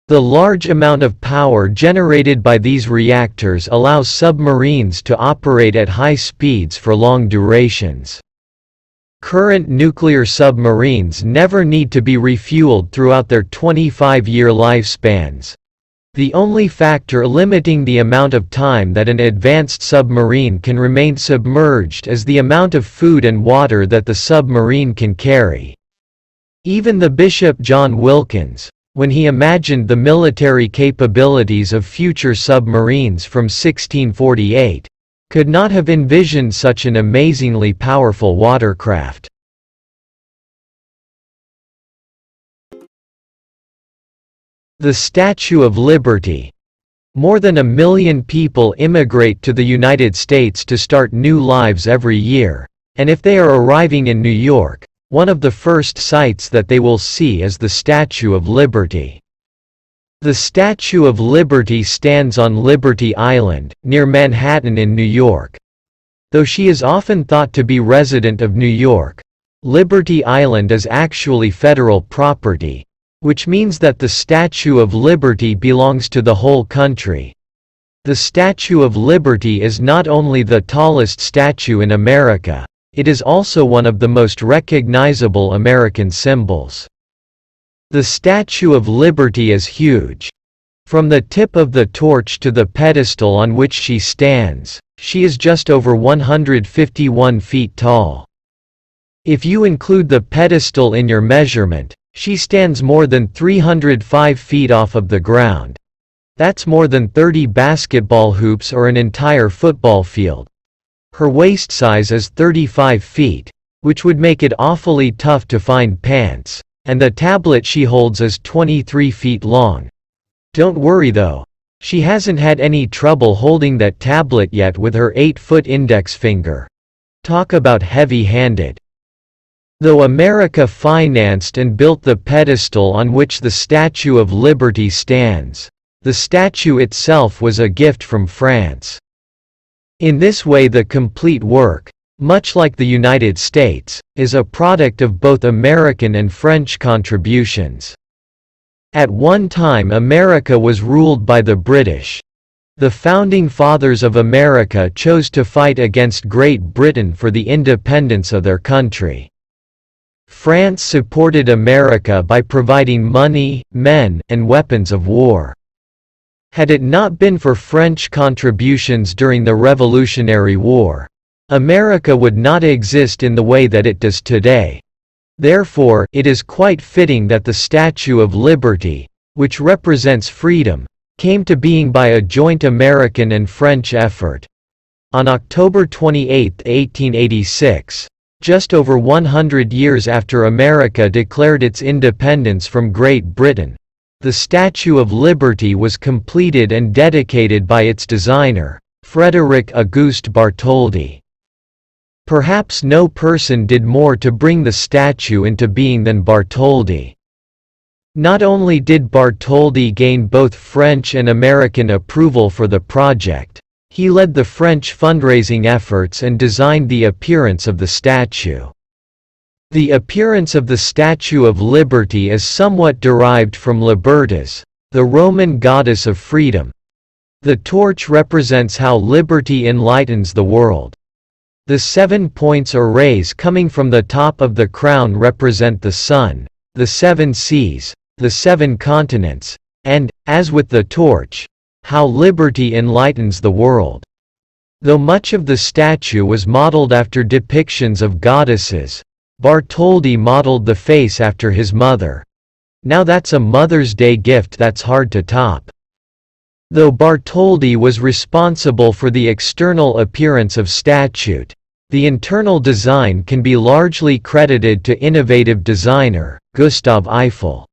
E: The large amount of power generated by these reactors allows submarines to operate at high speeds for long durations. Current nuclear submarines never need to be refueled throughout their 25-year lifespans. The only factor limiting the amount of time that an advanced submarine can remain submerged is the amount of food and water that the submarine can carry. Even the Bishop John Wilkins, when he imagined the military capabilities of future submarines from 1648, could not have envisioned such an amazingly powerful watercraft. The Statue of Liberty. More than 1 million people immigrate to the United States to start new lives every year, and if they are arriving in New York, one of the first sights that they will see is the Statue of Liberty. The Statue of Liberty stands on Liberty Island, near Manhattan in New York. Though she is often thought to be resident of New York, Liberty Island is actually federal property, which means that the Statue of Liberty belongs to the whole country. The Statue of Liberty is not only the tallest statue in America, it is also one of the most recognizable American symbols. The Statue of Liberty is huge. From the tip of the torch to the pedestal on which she stands, she is just over 151 feet tall. If you include the pedestal in your measurement, she stands more than 305 feet off of the ground. That's more than 30 basketball hoops or an entire football field. Her waist size is 35 feet, which would make it awfully tough to find pants, and the tablet she holds is 23 feet long. Don't worry though, she hasn't had any trouble holding that tablet yet with her 8-foot index finger. Talk about heavy-handed. Though America financed and built the pedestal on which the Statue of Liberty stands, the statue itself was a gift from France. In this way the complete work, much like the United States, is a product of both American and French contributions. At one time America was ruled by the British. The Founding Fathers of America chose to fight against Great Britain for the independence of their country. France supported America by providing money, men, and weapons of war. Had it not been for French contributions during the Revolutionary War, America would not exist in the way that it does today. Therefore, it is quite fitting that the Statue of Liberty, which represents freedom, came to being by a joint American and French effort. On October 28, 1886, just over 100 years after America declared its independence from Great Britain, the Statue of Liberty was completed and dedicated by its designer, Frédéric Auguste Bartholdi. Perhaps no person did more to bring the statue into being than Bartholdi. Not only did Bartholdi gain both French and American approval for the project, he led the French fundraising efforts and designed the appearance of the statue. The appearance of the Statue of Liberty is somewhat derived from Libertas, the Roman goddess of freedom. The torch represents how liberty enlightens the world. The 7 points or rays coming from the top of the crown represent the sun, the 7 seas, the 7 continents, and, as with the torch, how liberty enlightens the world. Though much of the statue was modeled after depictions of goddesses, Bartholdi modeled the face after his mother. Now that's a Mother's Day gift that's hard to top. Though Bartholdi was responsible for the external appearance of statue, the internal design can be largely credited to innovative designer, Gustave Eiffel.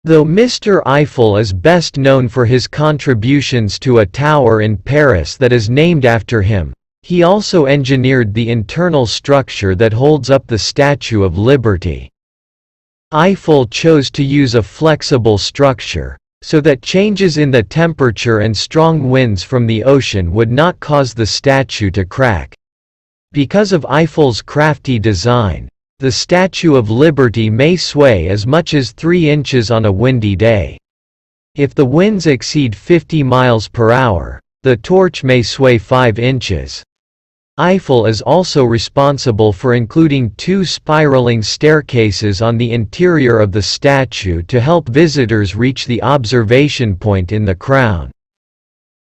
E: Though Mr. Eiffel is best known for his contributions to a tower in Paris that is named after him, he also engineered the internal structure that holds up the Statue of Liberty. Eiffel chose to use a flexible structure, so that changes in the temperature and strong winds from the ocean would not cause the statue to crack. Because of Eiffel's crafty design, the Statue of Liberty may sway as much as 3 inches on a windy day. If the winds exceed 50 miles per hour, the torch may sway 5 inches. Eiffel is also responsible for including 2 spiraling staircases on the interior of the statue to help visitors reach the observation point in the crown.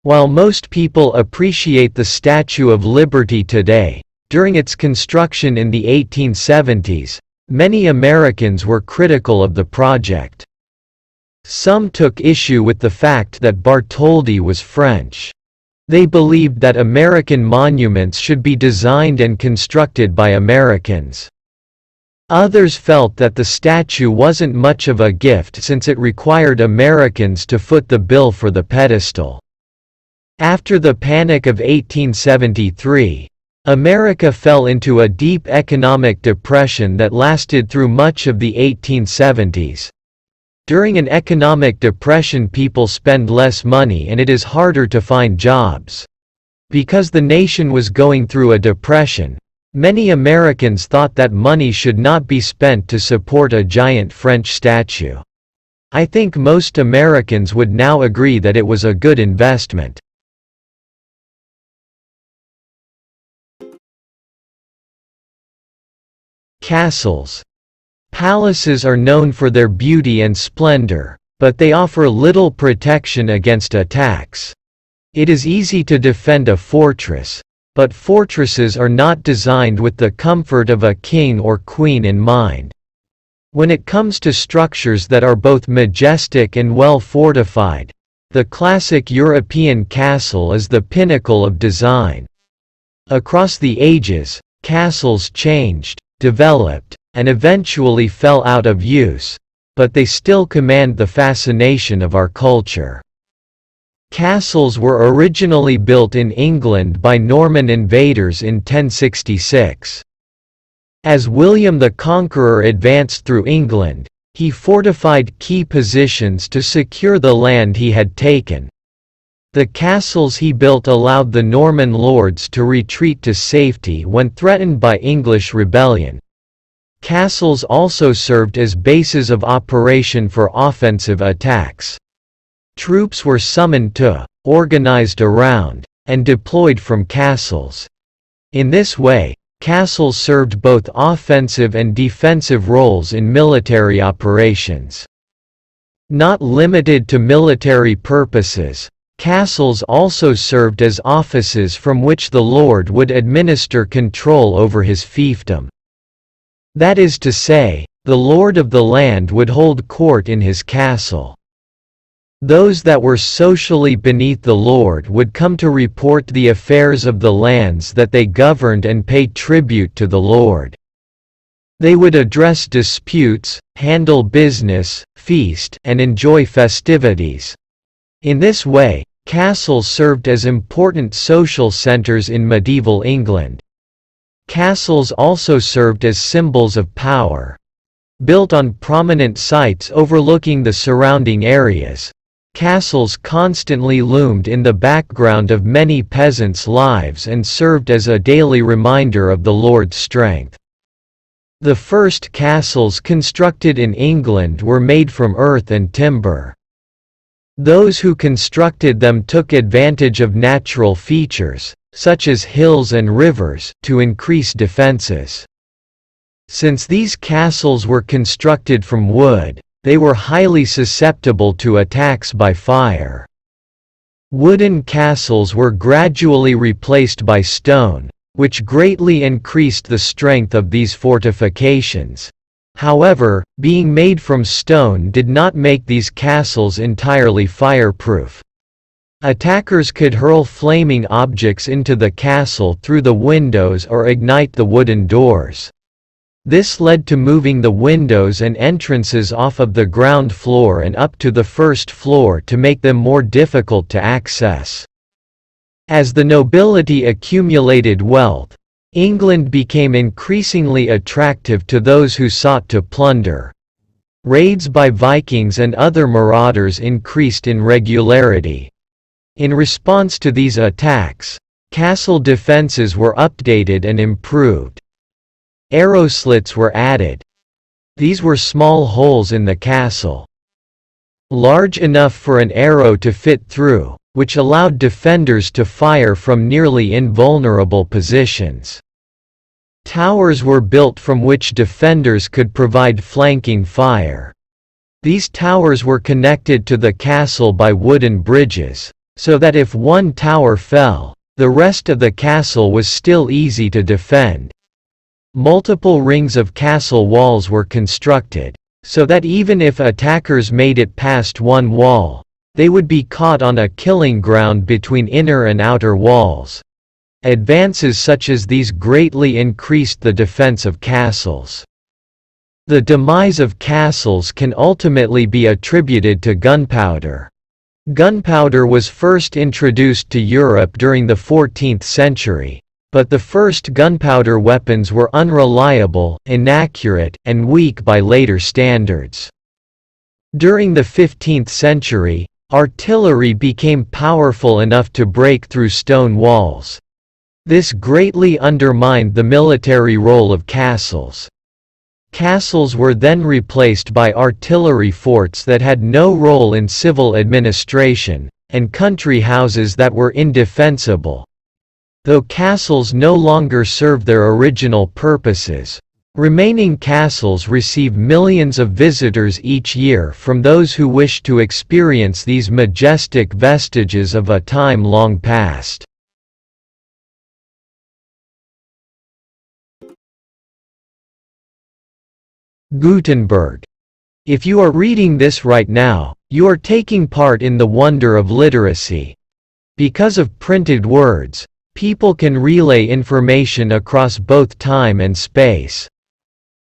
E: While most people appreciate the Statue of Liberty today, during its construction in the 1870s, many Americans were critical of the project. Some took issue with the fact that Bartholdi was French. They believed that American monuments should be designed and constructed by Americans. Others felt that the statue wasn't much of a gift since it required Americans to foot the bill for the pedestal. After the Panic of 1873, America fell into a deep economic depression that lasted through much of the 1870s. During an economic depression, people spend less money and it is harder to find jobs. Because the nation was going through a depression, many Americans thought that money should not be spent to support a giant French statue. I think most Americans would now agree that it was a good investment. Castles. Palaces are known for their beauty and splendor, but they offer little protection against attacks. It is easy to defend a fortress, but fortresses are not designed with the comfort of a king or queen in mind. When it comes to structures that are both majestic and well fortified, the classic European castle is the pinnacle of design. Across the ages, castles changed, developed, and eventually fell out of use, but they still command the fascination of our culture. Castles were originally built in England by Norman invaders in 1066. As William the Conqueror advanced through England, he fortified key positions to secure the land he had taken. The castles he built allowed the Norman lords to retreat to safety when threatened by English rebellion. Castles also served as bases of operation for offensive attacks. Troops were summoned to, organized around, and deployed from castles. In this way, castles served both offensive and defensive roles in military operations. Not limited to military purposes, castles also served as offices from which the lord would administer control over his fiefdom. That is to say, the lord of the land would hold court in his castle. Those that were socially beneath the lord would come to report the affairs of the lands that they governed and pay tribute to the lord. They would address disputes, handle business, feast, and enjoy festivities. In this way, castles served as important social centers in medieval England. Castles also served as symbols of power. Built on prominent sites overlooking the surrounding areas, castles constantly loomed in the background of many peasants' lives and served as a daily reminder of the lord's strength. The first castles constructed in England were made from earth and timber. Those who constructed them took advantage of natural features, such as hills and rivers, to increase defenses. Since these castles were constructed from wood, they were highly susceptible to attacks by fire. Wooden castles were gradually replaced by stone, which greatly increased the strength of these fortifications. However, being made from stone did not make these castles entirely fireproof. Attackers could hurl flaming objects into the castle through the windows or ignite the wooden doors. This led to moving the windows and entrances off of the ground floor and up to the first floor to make them more difficult to access. As the nobility accumulated wealth, England became increasingly attractive to those who sought to plunder. Raids by Vikings and other marauders increased in regularity. In response to these attacks, castle defenses were updated and improved. Arrow slits were added. These were small holes in the castle, large enough for an arrow to fit through, which allowed defenders to fire from nearly invulnerable positions. Towers were built from which defenders could provide flanking fire. These towers were connected to the castle by wooden bridges, so that if one tower fell, the rest of the castle was still easy to defend. Multiple rings of castle walls were constructed, so that even if attackers made it past one wall, they would be caught on a killing ground between inner and outer walls. Advances such as these greatly increased the defense of castles. The demise of castles can ultimately be attributed to gunpowder. Gunpowder was first introduced to Europe during the 14th century. But the first gunpowder weapons were unreliable, inaccurate, and weak by later standards. During the 15th century, artillery became powerful enough to break through stone walls. This greatly undermined the military role of castles. Castles were then replaced by artillery forts that had no role in civil administration, and country houses that were indefensible. Though castles no longer serve their original purposes, remaining castles receive millions of visitors each year from those who wish to experience these majestic vestiges of a time long past. Gutenberg. If you are reading this right now, you are taking part in the wonder of literacy. Because of printed words, people can relay information across both time and space.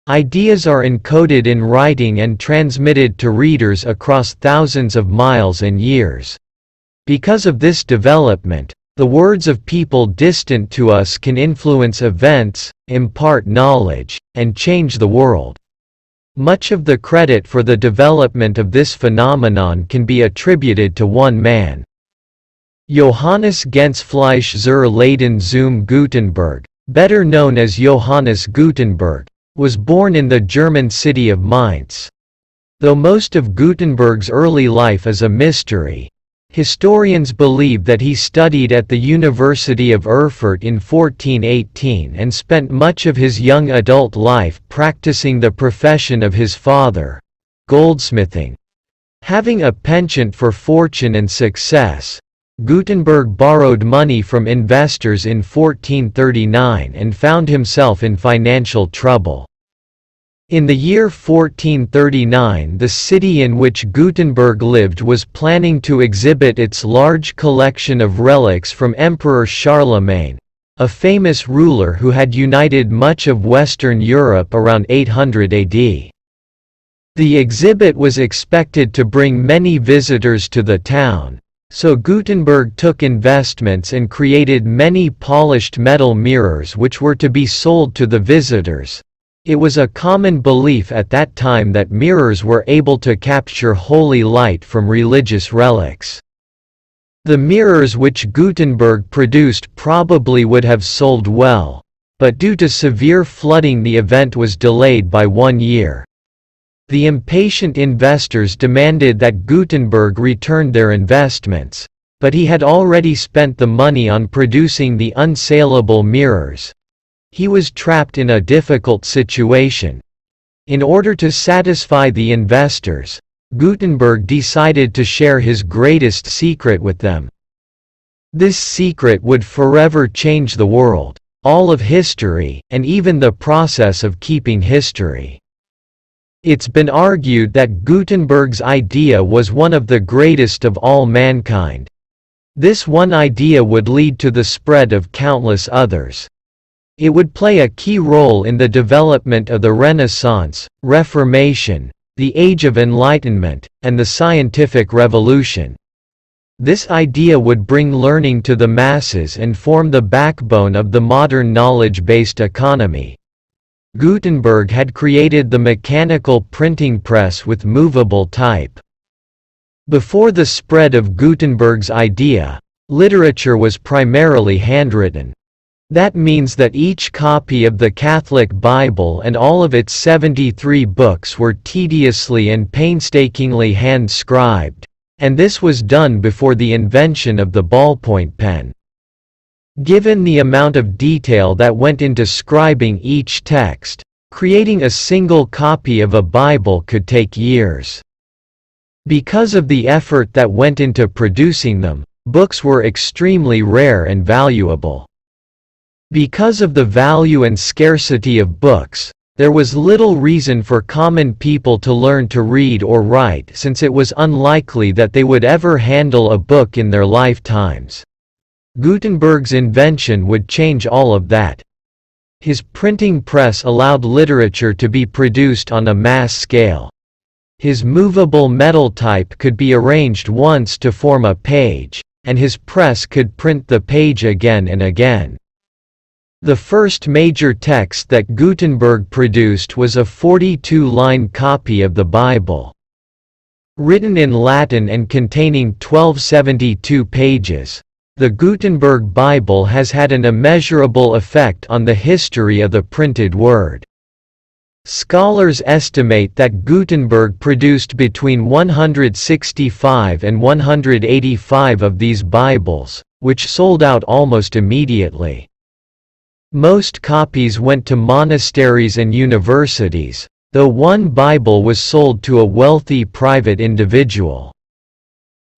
E: Ideas are encoded in writing and transmitted to readers across thousands of miles and years. Because of this development, the words of people distant to us can influence events, impart knowledge, and change the world. Much of the credit for the development of this phenomenon can be attributed to one man. Johannes Gensfleisch zur Leyden zum Gutenberg, better known as Johannes Gutenberg, was born in the German city of Mainz. Though most of Gutenberg's early life is a mystery, historians believe that he studied at the University of Erfurt in 1418 and spent much of his young adult life practicing the profession of his father, goldsmithing. Having a penchant for fortune and success, Gutenberg borrowed money from investors in 1439 and found himself in financial trouble. In the year 1439, the city in which Gutenberg lived was planning to exhibit its large collection of relics from Emperor Charlemagne, a famous ruler who had united much of Western Europe around 800 AD. The exhibit was expected to bring many visitors to the town, so Gutenberg took investments and created many polished metal mirrors which were to be sold to the visitors. It was a common belief at that time that mirrors were able to capture holy light from religious relics. The mirrors which Gutenberg produced probably would have sold well, but due to severe flooding the event was delayed by 1 year. The impatient investors demanded that Gutenberg return their investments, but he had already spent the money on producing the unsaleable mirrors. He was trapped in a difficult situation. In order to satisfy the investors, Gutenberg decided to share his greatest secret with them. This secret would forever change the world, all of history, and even the process of keeping history. It's been argued that Gutenberg's idea was one of the greatest of all mankind. This one idea would lead to the spread of countless others. It would play a key role in the development of the Renaissance, Reformation, the Age of Enlightenment, and the Scientific Revolution. This idea would bring learning to the masses and form the backbone of the modern knowledge-based economy. Gutenberg had created the mechanical printing press with movable type. Before the spread of Gutenberg's idea, literature was primarily handwritten. That means that each copy of the Catholic Bible and all of its 73 books were tediously and painstakingly hand-scribed, and this was done before the invention of the ballpoint pen. Given the amount of detail that went into scribing each text, creating a single copy of a Bible could take years. Because of the effort that went into producing them, books were extremely rare and valuable. Because of the value and scarcity of books, there was little reason for common people to learn to read or write since it was unlikely that they would ever handle a book in their lifetimes. Gutenberg's invention would change all of that. His printing press allowed literature to be produced on a mass scale. His movable metal type could be arranged once to form a page, and his press could print the page again and again. The first major text that Gutenberg produced was a 42-line copy of the Bible. Written in Latin and containing 1272 pages, the Gutenberg Bible has had an immeasurable effect on the history of the printed word. Scholars estimate that Gutenberg produced between 165 and 185 of these Bibles, which sold out almost immediately. Most copies went to monasteries and universities, though one Bible was sold to a wealthy private individual.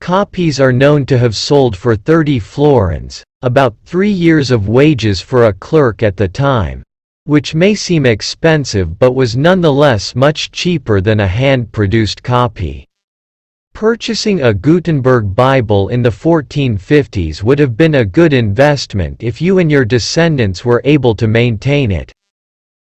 E: Copies are known to have sold for 30 florins, about 3 years of wages for a clerk at the time, which may seem expensive but was nonetheless much cheaper than a hand-produced copy. Purchasing a Gutenberg Bible in the 1450s would have been a good investment if you and your descendants were able to maintain it.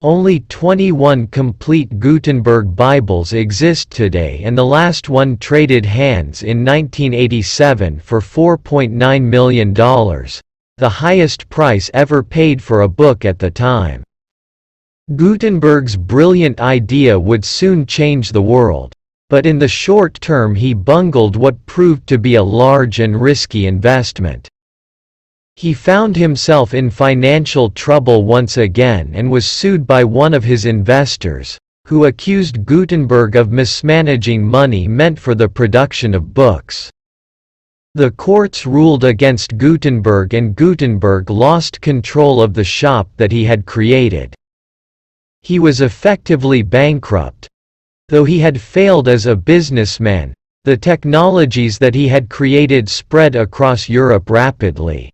E: Only 21 complete Gutenberg Bibles exist today, and the last one traded hands in 1987 for $4.9 million, the highest price ever paid for a book at the time. Gutenberg's brilliant idea would soon change the world. But in the short term he bungled what proved to be a large and risky investment. He found himself in financial trouble once again and was sued by one of his investors, who accused Gutenberg of mismanaging money meant for the production of books. The courts ruled against Gutenberg and Gutenberg lost control of the shop that he had created. He was effectively bankrupt. Though he had failed as a businessman, the technologies that he had created spread across Europe rapidly.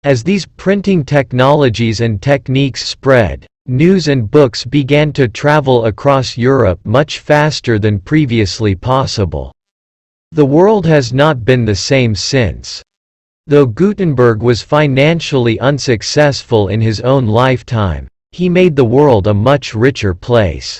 E: As these printing technologies and techniques spread, news and books began to travel across Europe much faster than previously possible. The world has not been the same since. Though Gutenberg was financially unsuccessful in his own lifetime, he made the world a much richer place.